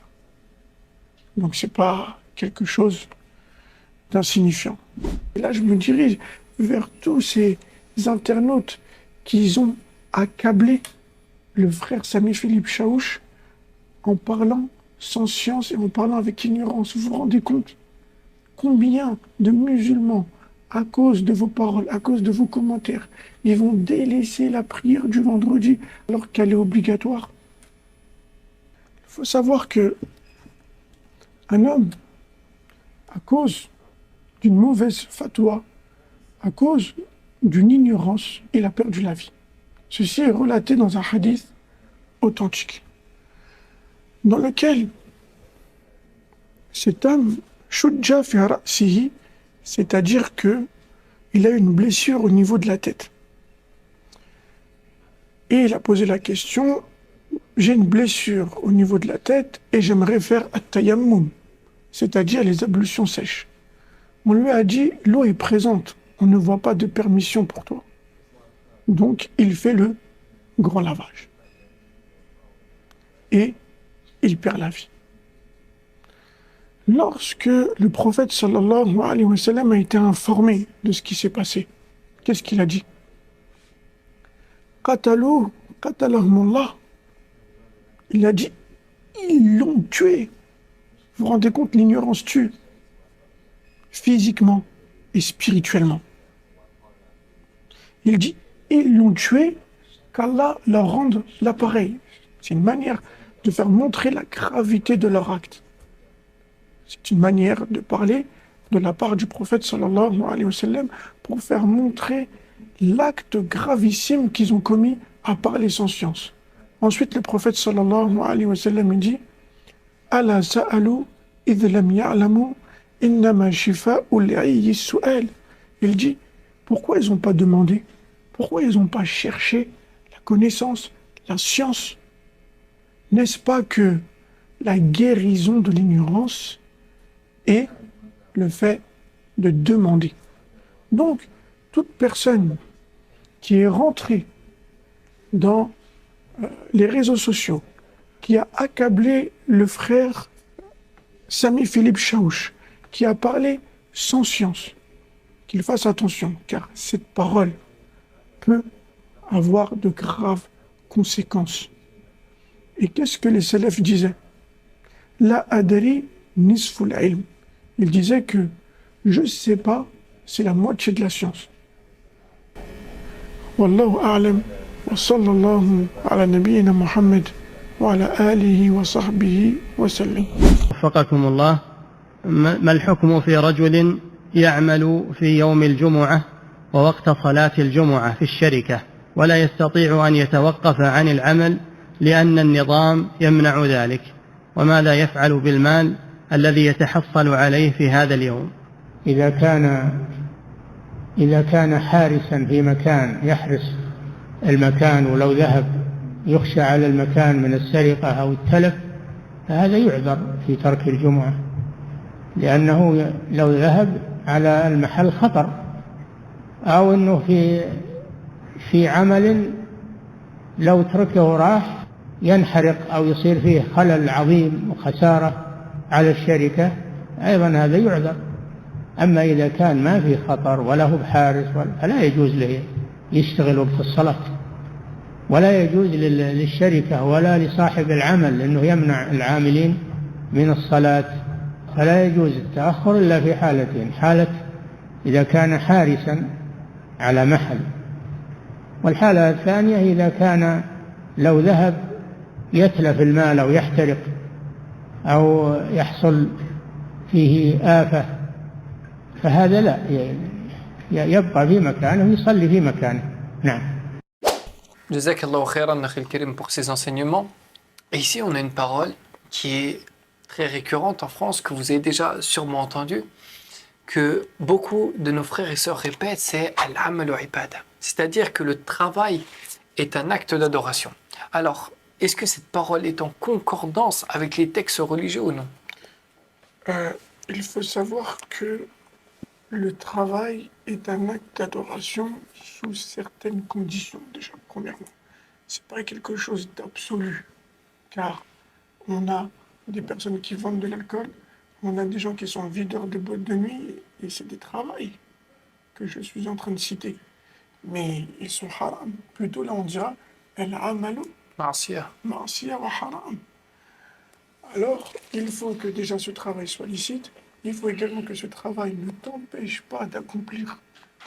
Donc c'est pas quelque chose d'insignifiant. Et là, je me dirige vers tous ces internautes qui ont accablé le frère Sami Philippe Chaouch en parlant sans science et en parlant avec ignorance. Vous vous rendez compte combien de musulmans, à cause de vos paroles, à cause de vos commentaires, ils vont délaisser la prière du vendredi alors qu'elle est obligatoire? Il faut savoir que un homme, à cause d'une mauvaise fatwa, à cause d'une ignorance, il a perdu la vie. Ceci est relaté dans un hadith authentique, dans lequel cet homme, shujja fi ra'sihi, c'est-à-dire que il a une blessure au niveau de la tête. Et il a posé la question, j'ai une blessure au niveau de la tête et j'aimerais faire at-tayammum, c'est-à-dire les ablutions sèches. On lui a dit, l'eau est présente, on ne voit pas de permission pour toi. Donc il fait le grand lavage. Et il perd la vie. Lorsque le prophète sallallahu alayhi wa sallam a été informé de ce qui s'est passé, qu'est-ce qu'il a dit? Qatalahumullah. Il a dit, ils l'ont tué. Vous vous rendez compte, l'ignorance tue, physiquement et spirituellement. Il dit, ils l'ont tué, qu'Allah leur rende l'appareil. C'est une manière de faire montrer la gravité de leur acte. C'est une manière de parler de la part du prophète sallallahu alayhi wa sallam pour faire montrer l'acte gravissime qu'ils ont commis à parler sans science. Ensuite, le prophète sallallahu alayhi wa sallam dit Ala sa'alu idh lam ya'lamu innama shifa'u li'ayyi su'al. Il dit pourquoi ils n'ont pas demandé, pourquoi ils n'ont pas cherché la connaissance, la science? N'est-ce pas que la guérison de l'ignorance est le fait de demander? Donc, toute personne qui est rentrée dans les réseaux sociaux, qui a accablé le frère Sami Philippe Chaouch, qui a parlé sans science, qu'il fasse attention, car cette parole peut avoir de graves conséquences. Et qu'est-ce que les salafs disaient? La adri nisful ilm. Ils disaient que je ne sais pas, c'est la moitié de la science. Wallahu a'lam wa sallallahu ala nabiyyina Muhammad wa ala alihi wa sahbihi wa sallam. وفقكم الله. ما الحكم في رجل يعمل في يوم الجمعة ووقت صلاة الجمعة في الشركة ولا يستطيع أن يتوقف عن العمل لأن النظام يمنع ذلك، وماذا يفعل بالمال الذي يتحصل عليه في هذا اليوم؟ إذا كان حارسا في مكان يحرس المكان، ولو ذهب يخشى على المكان من السرقة أو التلف، فهذا يعذر في ترك الجمعة، لأنه لو ذهب على المحل خطر، أو أنه في عمل لو تركه راح ينحرق أو يصير فيه خلل عظيم وخسارة على الشركة، أيضا هذا يعذر. أما إذا كان ما في خطر ولا هو بحارس فلا يجوز له يشتغل وقت الصلاة، ولا يجوز للشركة ولا لصاحب العمل لأنه يمنع العاملين من الصلاة، فلا يجوز التأخر إلا في حالتين: حالة إذا كان حارسا على محل، والحالة الثانية إذا كان لو ذهب يتلف المال أو يحترق أو يحصل فيه آفة، فهذا لا، يبقى في مكانه ويصلي في مكانه. نعم. Jazakallahu khairan, Akhil Karim, pour ces enseignements. Et ici, on a une parole qui est très récurrente en France, que vous avez déjà sûrement entendu, que beaucoup de nos frères et sœurs répètent, c'est al-amalu ibada. C'est-à-dire que le travail est un acte d'adoration. Alors, est-ce que cette parole est en concordance avec les textes religieux ou non? Il faut savoir que le travail est un acte d'adoration sous certaines conditions, déjà, premièrement. C'est pas quelque chose d'absolu, car on a des personnes qui vendent de l'alcool, on a des gens qui sont videurs de boîtes de nuit, et c'est des travails que je suis en train de citer. Mais ils sont haram. Plutôt là, on dira al-amalu Ma'asiyah. ma'asiya wa haram. Alors, il faut que déjà ce travail soit licite. Il faut également que ce travail ne t'empêche pas d'accomplir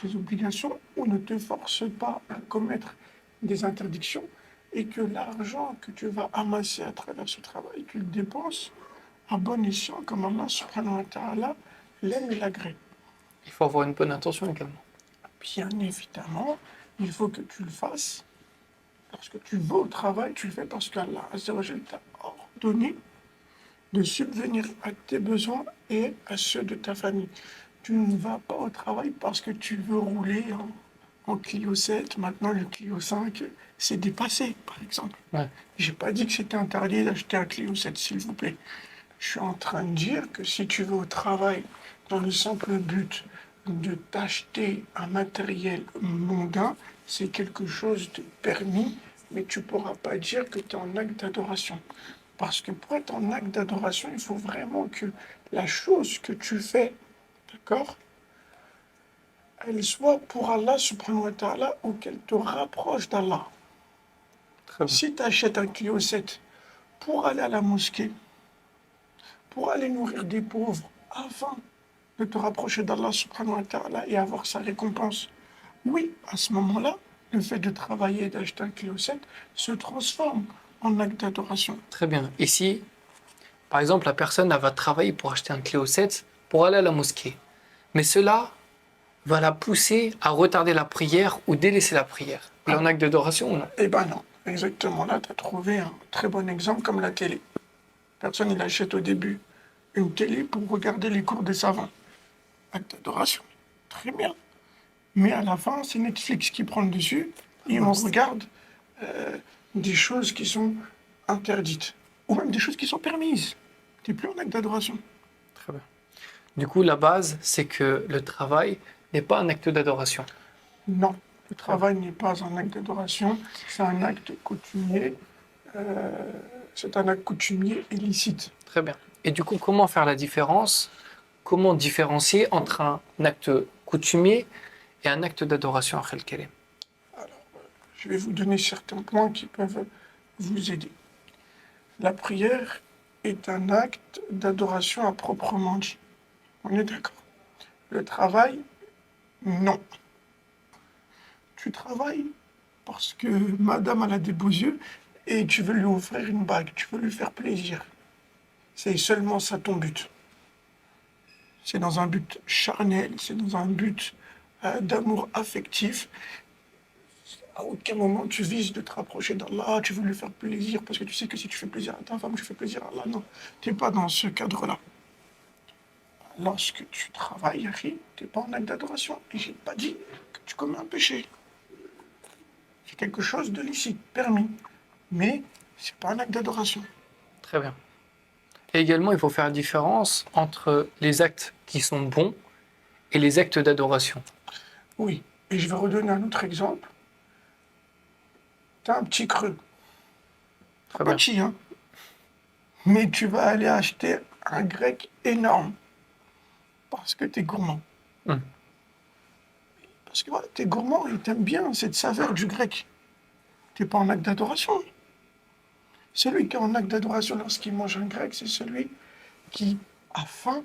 tes obligations ou ne te force pas à commettre des interdictions, et que l'argent que tu vas amasser à travers ce travail, tu le dépenses à bon escient, comme Allah subhanahu wa ta'ala l'aime et l'agrée. Il faut avoir une bonne intention également. Bien évidemment, il faut que tu le fasses. Lorsque tu vas au travail, tu le fais parce qu'Allah Azza wa Jalla t'a ordonné de subvenir à tes besoins et à ceux de ta famille. Tu ne vas pas au travail parce que tu veux rouler en Clio 7, maintenant le Clio 5, c'est dépassé, par exemple. Ouais. J'ai pas dit que c'était interdit d'acheter un Clio 7, s'il vous plaît. Je suis en train de dire que si tu vas au travail dans le simple but de t'acheter un matériel mondain, c'est quelque chose de permis, mais tu ne pourras pas dire que tu es en acte d'adoration. Parce que pour être en acte d'adoration, il faut vraiment que la chose que tu fais, d'accord, elle soit pour Allah subhanahu wa ta'ala, ou qu'elle te rapproche d'Allah. Si tu achètes un Clio 7 pour aller à la mosquée, pour aller nourrir des pauvres, afin de te rapprocher d'Allah subhanahu wa ta'ala et avoir sa récompense, oui, à ce moment-là, le fait de travailler et d'acheter un Clio 7 se transforme en acte d'adoration. Très bien. Ici, par exemple, la personne elle va travailler pour acheter un Clio 7 pour aller à la mosquée. Mais cela va la pousser à retarder la prière ou délaisser la prière. Il est en acte d'adoration ou non? Eh ben non, exactement. Là, tu as trouvé un très bon exemple comme la télé. Personne, il achète au début une télé pour regarder les cours des savants. Acte d'adoration. Très bien. Mais à la fin, c'est Netflix qui prend le dessus et on regarde des choses qui sont interdites. Ou même des choses qui sont permises. Tu n'es plus en acte d'adoration. Très bien. Du coup, la base, c'est que le travail n'est pas un acte d'adoration. Non, le travail n'est pas un acte d'adoration, c'est un acte coutumier. C'est un acte coutumier illicite. Très bien. Et du coup, comment faire la différence? Comment différencier entre un acte coutumier et un acte d'adoration à Karim? Je vais vous donner certains points qui peuvent vous aider. La prière est un acte d'adoration à proprement dit. On est d'accord. Le travail, non. Tu travailles parce que madame elle a des beaux yeux et tu veux lui offrir une bague, tu veux lui faire plaisir. C'est seulement ça ton but. C'est dans un but charnel, c'est dans un but d'amour affectif. À aucun moment tu vises de te rapprocher d'Allah, tu veux lui faire plaisir parce que tu sais que si tu fais plaisir à ta femme, tu fais plaisir à Allah. Non, tu n'es pas dans ce cadre-là. Lorsque tu travailles, tu n'es pas en acte d'adoration. Et je n'ai pas dit que tu commets un péché. C'est quelque chose de licite, permis. Mais ce n'est pas un acte d'adoration. Très bien. Et également, il faut faire la différence entre les actes qui sont bons et les actes d'adoration. Oui, et je vais redonner un autre exemple. Tu as un petit creux. Très Pas bien. petit, hein. Mais tu vas aller acheter un grec énorme. Parce que tu es gourmand. Hum. Parce que voilà, tu es gourmand et tu aimes bien cette saveur du grec. Tu n'es pas en acte d'adoration. Celui qui est en acte d'adoration lorsqu'il mange un grec, c'est celui qui a faim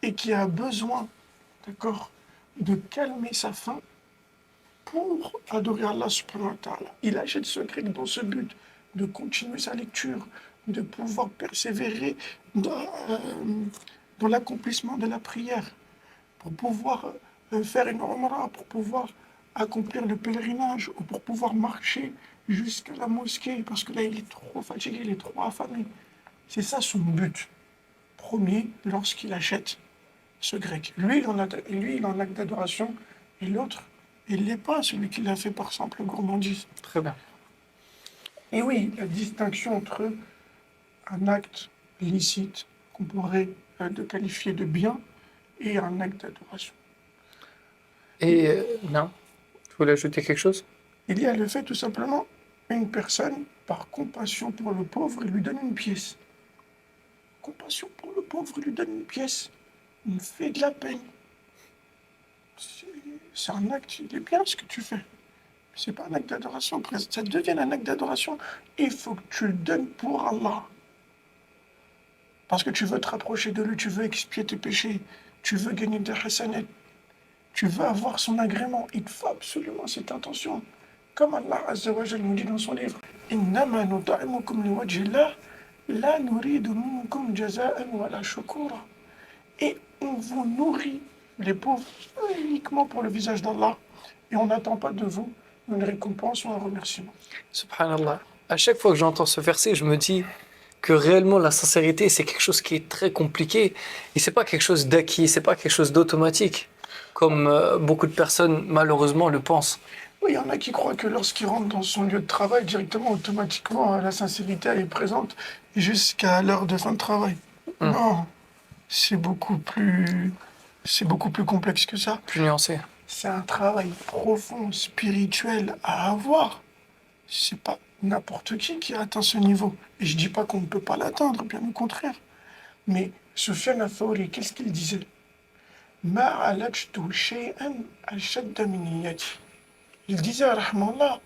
et qui a besoin, d'accord, de calmer sa faim pour adorer Allah subhanahu wa ta'ala. Il achète ce grec dans ce but de continuer sa lecture, de pouvoir persévérer dans l'accomplissement de la prière, pour pouvoir faire une umrah, pour pouvoir accomplir le pèlerinage, ou pour pouvoir marcher jusqu'à la mosquée, parce que là, il est trop fatigué, il est trop affamé. C'est ça son but premier lorsqu'il achète ce grec. Lui, il est en acte d'adoration, et l'autre, il l'est pas, celui qui l'a fait par simple gourmandise. Très bien. Et oui, la distinction entre un acte licite, qu'on pourrait de qualifier de bien, et un acte d'adoration. Et non, tu voulais ajouter quelque chose? Il y a le fait tout simplement, une personne, par compassion pour le pauvre, il lui donne une pièce. Compassion pour le pauvre, il lui donne une pièce. Il fait de la peine. C'est un acte, il est bien ce que tu fais. C'est pas un acte d'adoration. Après, ça devient un acte d'adoration. Il faut que tu le donnes pour Allah. Parce que tu veux te rapprocher de lui, tu veux expier tes péchés, tu veux gagner des hasanat, tu veux avoir son agrément. Il te faut absolument cette intention. Comme Allah Azza wa Jal nous dit dans son livre, Innama nut'imukum liwajhillah, la nuridu minkum jaza'an wala shukura. Et on vous nourrit, les pauvres, uniquement pour le visage d'Allah. Et on n'attend pas de vous une récompense ou un remerciement. Subhanallah. À chaque fois que j'entends ce verset, je me dis que réellement la sincérité, c'est quelque chose qui est très compliqué. Et c'est pas quelque chose d'acquis, c'est pas quelque chose d'automatique, comme beaucoup de personnes malheureusement le pensent. Oui, il y en a qui croient que lorsqu'ils rentrent dans son lieu de travail, directement, automatiquement, la sincérité, elle est présente jusqu'à l'heure de fin de travail. Non, c'est beaucoup plus complexe que ça. Plus nuancé. C'est un travail profond, spirituel à avoir. C'est pas n'importe qui atteint ce niveau. Et je dis pas qu'on ne peut pas l'atteindre, bien au contraire. Mais Sufyan al-Thawri, qu'est-ce qu'il disait? Ma alajtu shay'an ashadda min niyyati. Il disait à Rahmanallah,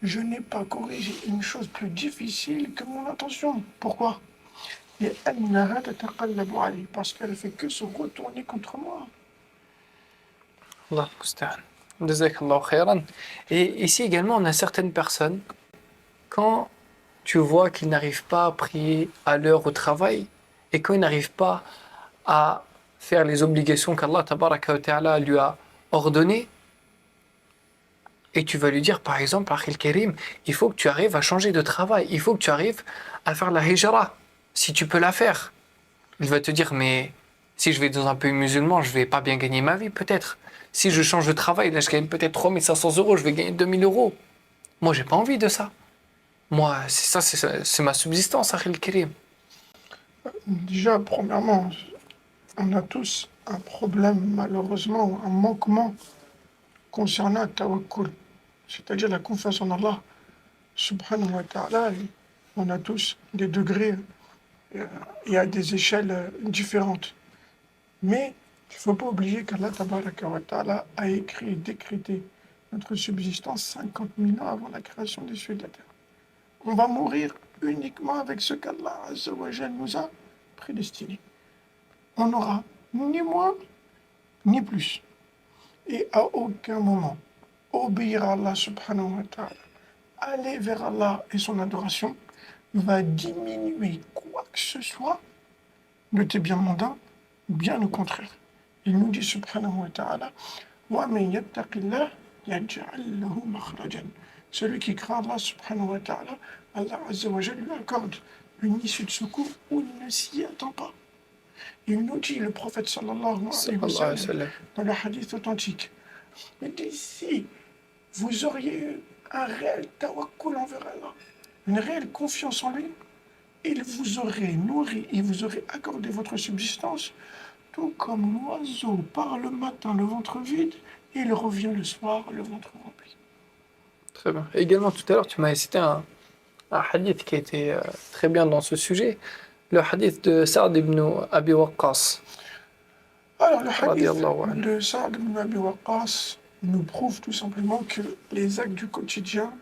je n'ai pas corrigé une chose plus difficile que mon intention. Pourquoi? Parce qu'elle ne fait que se retourner contre moi. Allah musta'an. Jazakallahu khairan. Et ici également, on a certaines personnes, quand tu vois qu'ils n'arrivent pas à prier à l'heure au travail, et quand ils n'arrivent pas à faire les obligations qu'Allah tabaraka wa ta'ala lui a ordonnées, et tu vas lui dire, par exemple, Akhil Karim, il faut que tu arrives à changer de travail, il faut que tu arrives à faire la hijra, si tu peux la faire. Il va te dire, mais si je vais dans un pays musulman, je vais pas bien gagner ma vie, peut-être. Si je change de travail, là, je gagne peut-être 3500 euros, je vais gagner 2000 euros. Moi, j'ai pas envie de ça. Moi, c'est ma subsistance, Akhil Karim. Déjà, premièrement, on a tous un problème, malheureusement, un manquement concernant le tawakkul, c'est-à-dire la confiance en Allah, subhanahu wa ta'ala. On a tous des degrés et à des échelles différentes. Mais il ne faut pas oublier qu'Allah Tabaraka wa Ta'ala a écrit et décrété notre subsistance 50 000 ans avant la création des cieux et de la terre. On va mourir uniquement avec ce qu'Allah Azza wa Jal nous a prédestiné. On n'aura ni moins ni plus. Et à aucun moment, obéir à Allah subhanahu wa ta'ala, aller vers Allah et son adoration, va diminuer quoi que ce soit de tes biens mondains, bien au contraire. Il nous dit subhanahu wa ta'ala, وَمَنْ يَتَّقِ اللَّهِ يَجْعَلْ لَهُ مَخْرَجًا. Celui qui craint Allah subhanahu wa ta'ala, Allah azza wa jalla lui accorde une issue de secours où il ne s'y attend pas. Il nous dit, le prophète sallallahu alayhi wa sallam, dans le hadith authentique, il dit, si vous auriez eu un réel tawakkul envers Allah, une réelle confiance en lui, il vous aurait nourri, il vous aurait accordé votre subsistance, tout comme l'oiseau part le matin le ventre vide, il revient le soir le ventre rempli. Très bien. Et également, tout à l'heure, tu m'as cité un hadith qui était très bien dans ce sujet, le hadith de Sa'd ibn Abi Waqqas. Alors, le hadith de Sa'd ibn Abi Waqqas nous prouve tout simplement que les actes du quotidien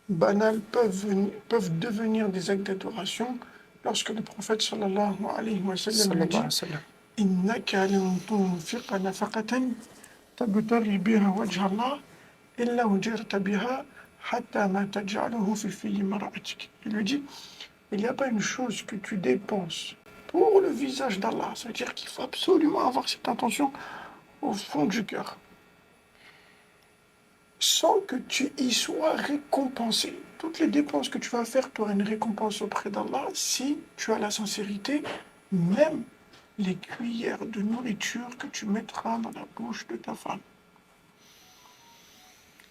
banals peuvent devenir des actes d'adoration lorsque le prophète sallallahu alayhi wa sallam dit « Innaka lan tunfiqa nafaqatan tabtaghi biha wajha Allah illa ujarta biha hatta ma taj'aluhu fi fiyyi mar'atik » Il lui dit « Il n'y a pas une chose que tu dépenses pour le visage d'Allah. » Ça veut dire qu'il faut absolument avoir cette intention au fond du cœur, sans que tu y sois récompensé. Toutes les dépenses que tu vas faire, tu auras une récompense auprès d'Allah si tu as la sincérité, même les cuillères de nourriture que tu mettras dans la bouche de ta femme.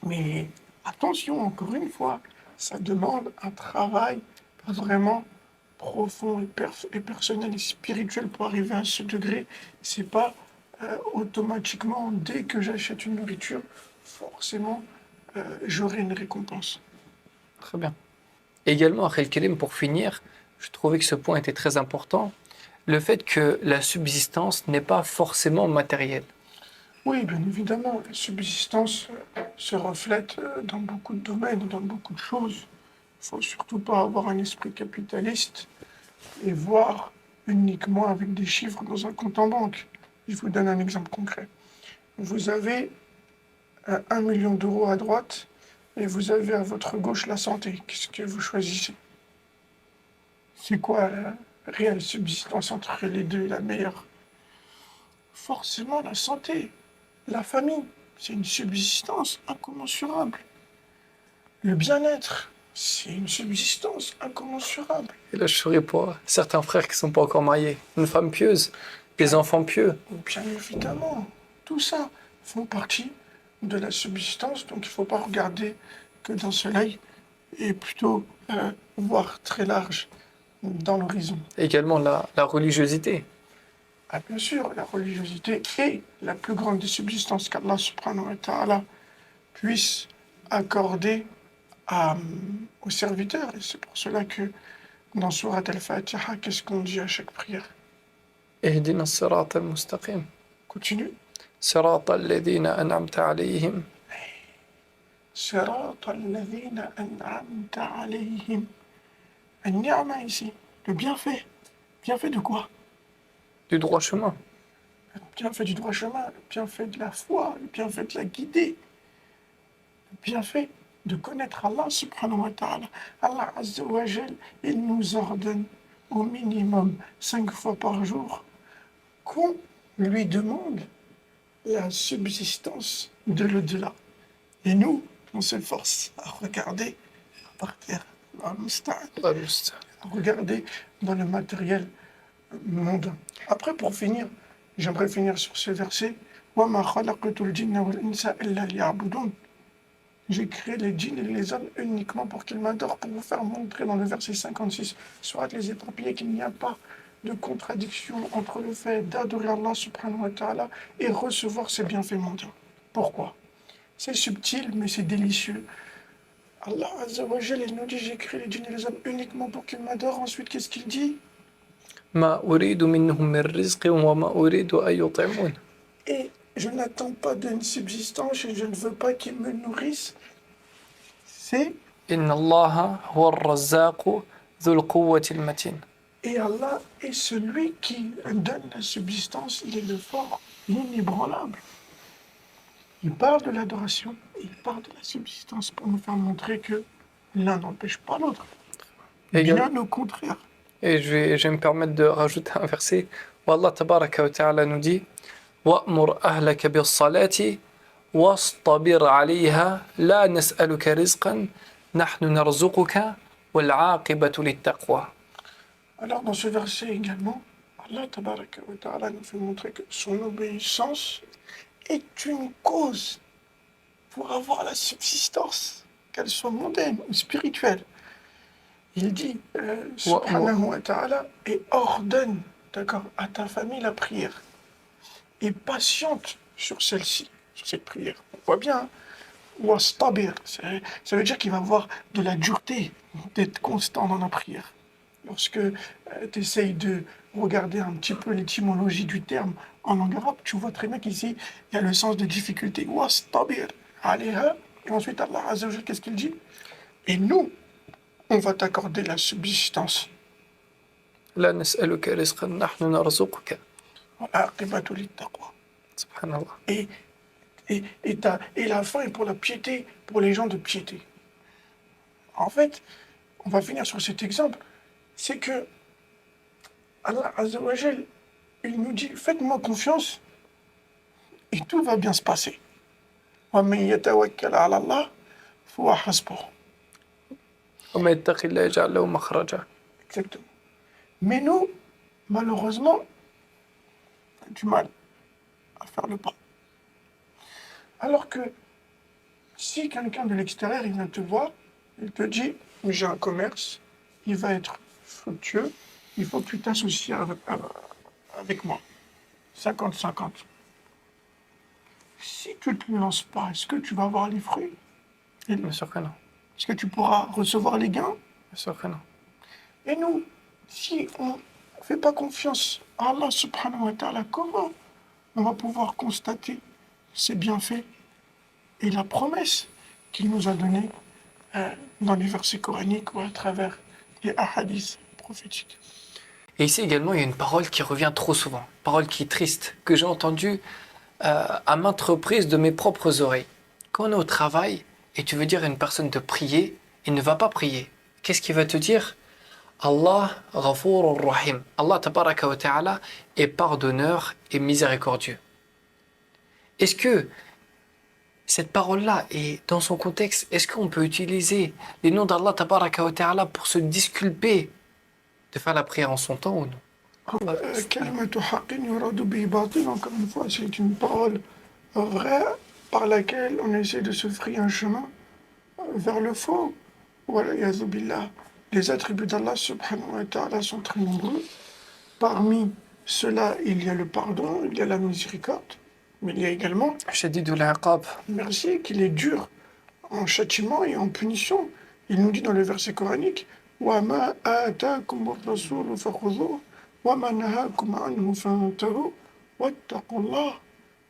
Mais attention, encore une fois, ça demande un travail vraiment profond et personnel et spirituel pour arriver à ce degré. C'est pas automatiquement, dès que j'achète une nourriture, forcément, j'aurai une récompense. Très bien. Également, Akhil Karim, pour finir, je trouvais que ce point était très important, le fait que la subsistance n'est pas forcément matérielle. Oui, bien évidemment, la subsistance se reflète dans beaucoup de domaines, dans beaucoup de choses. Il ne faut surtout pas avoir un esprit capitaliste et voir uniquement avec des chiffres dans un compte en banque. Je vous donne un exemple concret. Vous avez 1 million d'euros à droite et vous avez à votre gauche la santé. Qu'est-ce que vous choisissez? C'est quoi la réelle subsistance entre les deux, la meilleure? Forcément la santé, la famille, c'est une subsistance incommensurable. Le bien-être, c'est une subsistance incommensurable. Et là, je serais pour certains frères qui ne sont pas encore mariés, une femme pieuse, des enfants pieux. Bien évidemment, tout ça font partie de la subsistance, donc il ne faut pas regarder que d'un seul œil et plutôt voir très large dans l'horizon. Également la religiosité. Ah, bien sûr, la religiosité est la plus grande des subsistances qu'Allah subhanahu wa ta'ala puisse accorder aux serviteurs. Et c'est pour cela que dans Surat al-Fatiha, qu'est-ce qu'on dit à chaque prière? Ihdina as-sirata al-mustaqim. Continue. صراط الذين أنعمت عليهم صراط الذين أنعمت عليهم. An-ni'ma ici, le bienfait. Bienfait de quoi? Du droit chemin. Le bienfait du droit chemin, le bienfait de la foi, le bienfait de la guider, le bienfait de connaître Allah subhanahu wa ta'ala. Allah azza wa jal, il nous ordonne au minimum 5 fois par jour qu'on lui demande la subsistance de l'au-delà. Et nous, on s'efforce à regarder par terre, à regarder dans le matériel mondain. Après, pour finir, j'aimerais finir sur ce verset. وَمَا خَلَقْتُ الْجِنَّ وَالْإِنسَ إِلَّا لِيَعْبُدُونَ. J'ai créé les djinns et les hommes uniquement pour qu'ils m'adorent, pour vous faire montrer dans le verset 56, soit les éparpillés, qu'il n'y a pas de contradiction entre le fait d'adorer Allah subhanahu wa ta'ala et recevoir ses bienfaits mondains. Pourquoi? C'est subtil, mais c'est délicieux. Allah azza wa jalla, il nous dit, j'ai créé les djinns et les hommes uniquement pour qu'ils m'adorent. Ensuite, qu'est-ce qu'il dit? ما أريد منهم من رزق وما أريد أن يطعمون. Et je n'attends pas d'une subsistance et je ne veux pas qu'ils me nourrissent. C'est إن الله هو الرزاق ذو القوة المتين. et Allah est celui qui donne la subsistance, il est le fort, l'inébranlable. Il parle de l'adoration, il parle de la subsistance pour nous faire montrer que l'un n'empêche pas l'autre. Bien au contraire. Et je vais me permettre de rajouter un verset où Allah tabaraka wa ta'ala nous dit وَأْمُرْ أَهْلَكَ بِالصَّلَاةِ وَاصْطَبِرْ عَلَيْهَا لَا نَسْأَلُكَ رِزْقًا نَحْنُ نَرْزُقُكَ وَالْعَاقِبَةُ لِلتَّقْوَى. Alors dans ce verset également, Allah tabaraka wa ta'ala nous fait montrer que son obéissance est une cause pour avoir la subsistance, qu'elle soit mondaine ou spirituelle. Il dit, subhanahu wa ta'ala, et ordonne, d'accord, à ta famille la prière. Et patiente sur celle-ci, sur cette prière. On voit bien, hein? Wastabir, ça veut dire qu'il va avoir de la dureté, d'être constant dans la prière. Lorsque tu essayes de regarder un petit peu l'étymologie du terme en langue arabe, tu vois très bien qu'ici, il y a le sens de difficulté. Wastabir, alayha, et ensuite Allah Azza wa Jalla, qu'est-ce qu'il dit? Et nous, on va t'accorder la subsistance. لا نسألك رزقا نحن نرزقك. وَالْعَاقِبَةُ لِلتَّقْوَى. Subhanallah. Et la fin est pour la piété, pour les gens de piété. En fait, on va finir sur cet exemple, c'est que Allah Azza wa Jal, il nous dit, faites-moi confiance et tout va bien se passer. وَمَنْ يَتَوَكَّلْ عَلَى اللَّهِ فَهُوَ حَسْبُهُ. وَمَنْ يَتَّقِ اللَّهَ يَجْعَلْ لَهُ مَخْرَجًا. Exactement. Mais nous, malheureusement, on a du mal à faire le pas. Alors que si quelqu'un de l'extérieur, il vient te voir, il te dit, j'ai un commerce, il va être fructueux, il faut que tu t'associes avec moi. 50-50. Si tu ne te lances pas, est-ce que tu vas avoir les fruits? Bien sûr que non. Est-ce que tu pourras recevoir les gains? Bien sûr que non. Et nous, si on ne fait pas confiance à Allah subhanahu wa ta'ala, comment on va pouvoir constater ses bienfaits et la promesse qu'il nous a donnée dans les versets coraniques ou à travers les hadiths prophétiques? Et ici également, il y a une parole qui revient trop souvent, parole qui est triste, que j'ai entendue à maintes reprises de mes propres oreilles. Quand on est au travail et tu veux dire à une personne de prier, il ne va pas prier. Qu'est-ce qu'il va te dire? Allah Ghafour Rahim. Allah Tabaraka wa Ta'ala est pardonneur et miséricordieux. Est-ce que cette parole-là est dans son contexte? Est-ce qu'on peut utiliser les noms d'Allah Tabaraka wa Ta'ala pour se disculper de faire la prière en son temps ou non? Kalimatu haqqin yuradu bihi batil, encore une fois, c'est une parole vraie par laquelle on essaie de se frayer un chemin vers le faux. Voilà, yazou billah. Les attributs d'Allah subhanahu wa ta'ala sont très nombreux. Parmi ceux-là, il y a le pardon, il y a la miséricorde, mais il y a également, Shadidul Iqab. merci, qu'il est dur en châtiment et en punition. Il nous dit dans le verset coranique, وَمَا آتَاكُمُ الرَّسُولُ فَخُذُوهُ وَمَا نَهَاكُمْ عَنْهُ فَانْتَهُوا وَاتَّقُوا اللَّهَ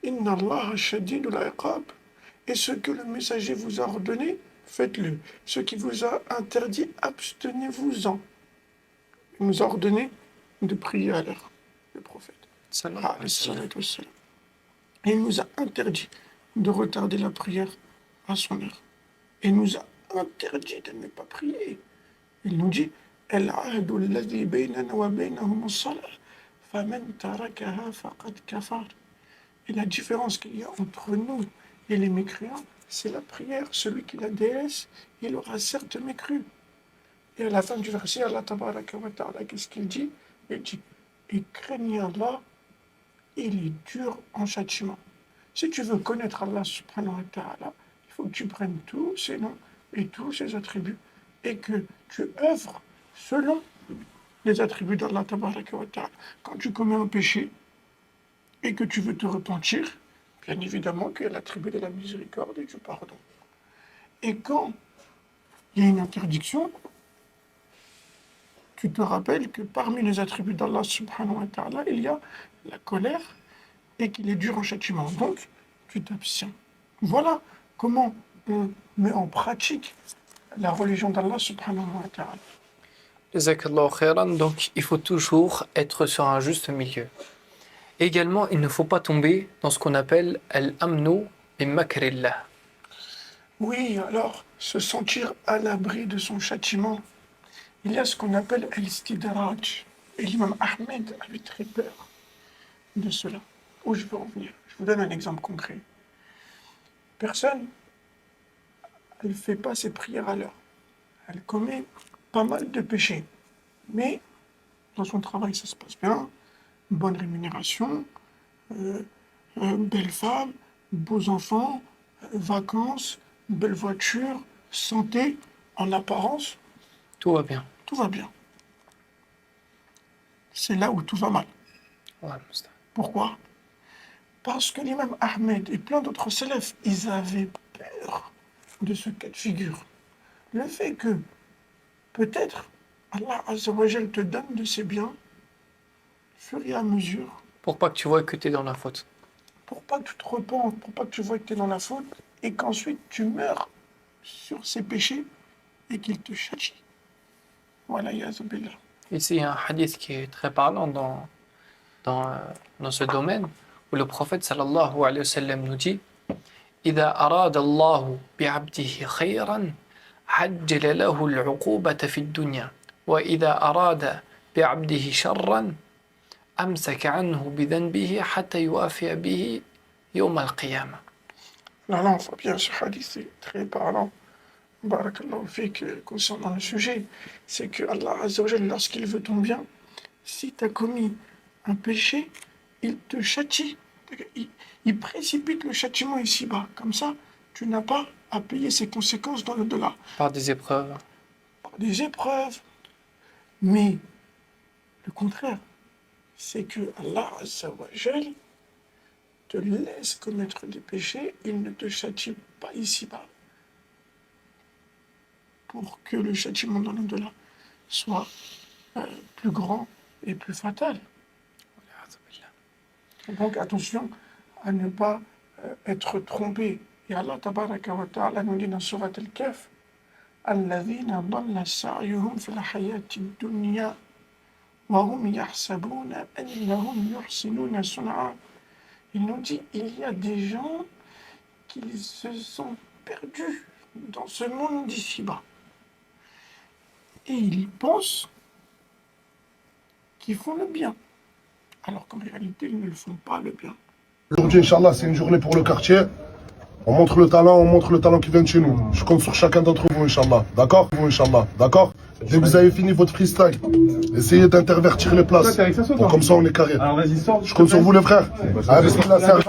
إِنَّ اللَّهَ شَدِيدُ الْعِقَابِ. Et ce que le messager vous a ordonné, faites-le. Ce qui vous a interdit, abstenez-vous-en. Il nous a ordonné de prier à l'heure, le prophète. Et il nous a interdit de retarder la prière à son heure. Et il nous a interdit de ne pas prier. Il nous dit, العهد الذي بيننا وبينهم الصلاة فمن تركها فقد كفر. Et la différence qu'il y a entre nous et les mécréants, c'est la prière. Celui qui la délaisse, il aura certes mécru. Et à la fin du verset, Allah tabaraka wa ta'ala, qu'est-ce qu'il dit? Il dit, et craignez Allah, il est dur en châtiment. Si tu veux connaître Allah subhanahu wa ta'ala, il faut que tu prennes tous ses noms et tous ses attributs et que tu œuvres selon les attributs d'Allah tabaraka wa ta'ala. Quand tu commets un péché et que tu veux te repentir, bien évidemment qu'il y a l'attribut de la miséricorde et du pardon. Et quand il y a une interdiction, tu te rappelles que parmi les attributs d'Allah subhanahu wa ta'ala, il y a la colère et qu'il est dur en châtiment. Donc, tu t'abstiens. Voilà comment on met en pratique la religion d'Allah subhanahu wa ta'ala. Jazakallahu khairan. Donc, il faut toujours être sur un juste milieu. Également, il ne faut pas tomber dans ce qu'on appelle al-amnu min makrillah. Oui, alors, se sentir à l'abri de son châtiment. Il y a ce qu'on appelle al-istidraj. Et l'imam Ahmed avait très peur de cela. Où je veux en venir? Je vous donne un exemple concret. Personne, elle ne fait pas ses prières à l'heure. Elle commet pas mal de péchés. Mais dans son travail, ça se passe bien. Bonne rémunération, belle femme, beaux enfants, vacances, belle voiture, santé, en apparence, Tout va bien. tout va bien. C'est là où tout va mal. Ouais, Moustapha. Pourquoi? Parce que l'imam Ahmed et plein d'autres salafs, ils avaient peur de ce cas de figure. Le fait que peut-être Allah Azza wa Jal te donne de ses biens, au fur et à mesure, Pour pas que tu vois que tu es dans la faute. pour pas que tu te repentes, pour pas que tu vois que tu es dans la faute, et qu'ensuite tu meurs sur ces péchés et qu'il te châtie. Voilà, ya Zubillah. Ici, il y a un hadith qui est très parlant dans ce domaine, où le prophète sallallahu alayhi wa sallam nous dit إذا أراد الله بعبده خيرا عجل له العقوبة في الدنيا وإذا أراد بعبده شرا أمسك عنه بذنبه حتى يوافي به يوم القيامة. Alors là, on voit bien ce hadith, c'est très parlant. Barakallahu fik, concernant le sujet, c'est que Allah Azza wa Jal, lorsqu'il veut ton bien, si tu as commis un péché, il te châtie. Il précipite le châtiment ici-bas. Comme ça, tu n'as pas à payer ses conséquences dans l'au-delà. Par des épreuves. Par des épreuves. Mais le contraire, c'est que Allah Azza wa Jal te laisse commettre des péchés, il ne te châtie pas ici-bas. Pour que le châtiment dans l'au-delà soit plus grand et plus fatal. Donc attention à ne pas être trompé. Et Allah tabaraka wa ta'ala nous dit dans Surat Al-Kahf, الذين ضل سعيهم في الحياة الدنيا وهم يحسبون أنهم يحسنون صنعا. Il nous dit, il y a des gens qui se sont perdus dans ce monde d'ici-bas. Et ils pensent qu'ils font le bien. Alors qu'en réalité, ils ne le font pas le bien. Aujourd'hui, Inch'Allah, c'est une journée pour le quartier. On montre le talent qui vient de chez nous. Je compte sur chacun d'entre vous, Inch'Allah. D'accord? Vous, Inch'Allah. D'accord? Dès que vous avez fini votre freestyle, essayez d'intervertir les places. Bon, comme ça, on est carré. Je compte sur vous, les frères. Ah, bismillah, c'est un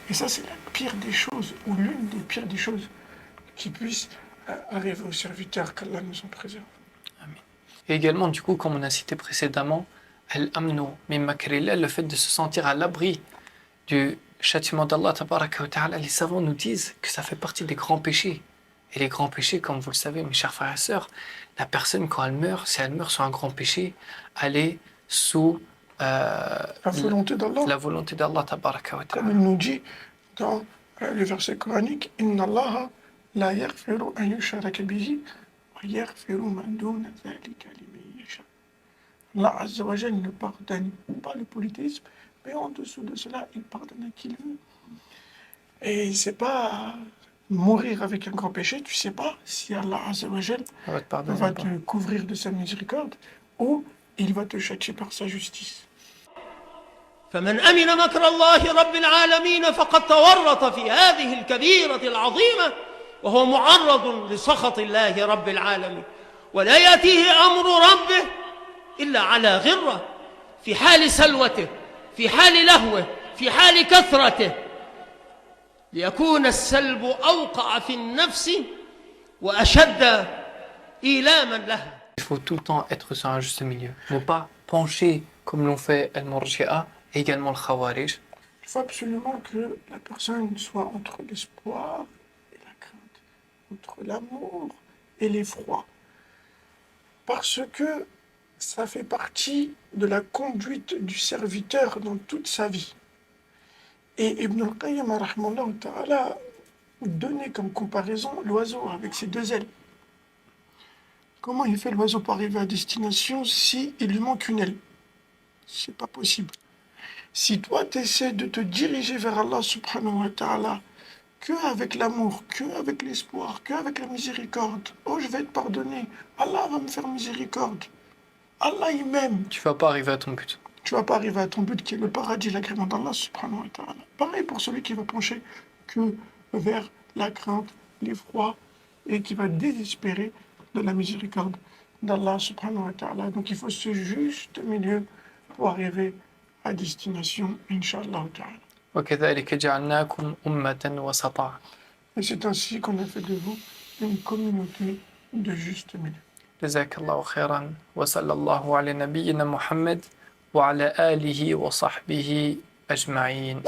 Et ça, c'est la pire des choses, ou l'une des pires des choses qui puissent arriver aux serviteurs, qu'Allah nous en préserve. Et également, du coup, comme on a cité précédemment, al-amnu min makrillah, le fait de se sentir à l'abri du châtiment d'Allah tabaraka wa ta'ala, les savants nous disent que ça fait partie des grands péchés. Et les grands péchés, comme vous le savez, mes chers frères et sœurs, la personne, quand elle meurt, si elle meurt sur un grand péché, elle est sous La volonté d'Allah. la volonté d'Allah tabaraka wa ta'ala. Comme il nous dit dans le verset coranique, Inna Allah la yaghfiru an yushraka bihi wa yaghfiru ma duna dhalika liman yasha. Allah Azza wa Jal ne pardonne pas le polythéisme, mais en dessous de cela, il pardonne à qui il veut. Et c'est pas mourir avec un grand péché, tu sais pas si Allah Azza wa Jal Elle va te pardonner. va te couvrir de sa miséricorde ou il va te châtier par sa justice. فمن أمن مكر الله رب العالمين فقد تورط في هذه الكبيرة العظيمة وهو معرض لسخط الله رب العالمين ولا يأتيه أمر ربه إلا على غرة في حال سلوته في حال لهوه في حال كثرته ليكون السلب أوقع في النفس وأشد إيلاما لها. Il faut tout le temps être sur un juste milieu. Ne pas pencher comme l'ont fait Al-Murji'a et également le Khawarij. Il faut absolument que la personne soit entre l'espoir et la crainte. entre l'amour et l'effroi. Parce que ça fait partie de la conduite du serviteur dans toute sa vie. Et Ibn al-Qayyim rahimahullah ta'ala donnait comme comparaison l'oiseau avec ses deux ailes. Comment il fait l'oiseau pour arriver à destination si il lui manque une aile? C'est pas possible. Si toi tu essaies de te diriger vers Allah subhanahu wa ta'ala que avec l'amour, que avec l'espoir, que avec la miséricorde, oh je vais te pardonner, Allah va me faire miséricorde, Allah il m'aime, Tu vas pas arriver à ton but. tu vas pas arriver à ton but qui est le paradis, l'agrément d'Allah subhanahu wa ta'ala. Pareil pour celui qui va pencher que vers la crainte, l'effroi et qui va désespérer de la miséricorde d'Allah subhanahu wa ta'ala. Donc il faut ce juste milieu pour arriver à destination, Inch'Allah ta'ala. وكذلك جعلناكم أمة وسطا. Et c'est ainsi qu'on a fait de vous une communauté de juste milieu. جزاك الله خيرا وصلى الله على نبينا محمد وعلى آله وصحبه أجمعين.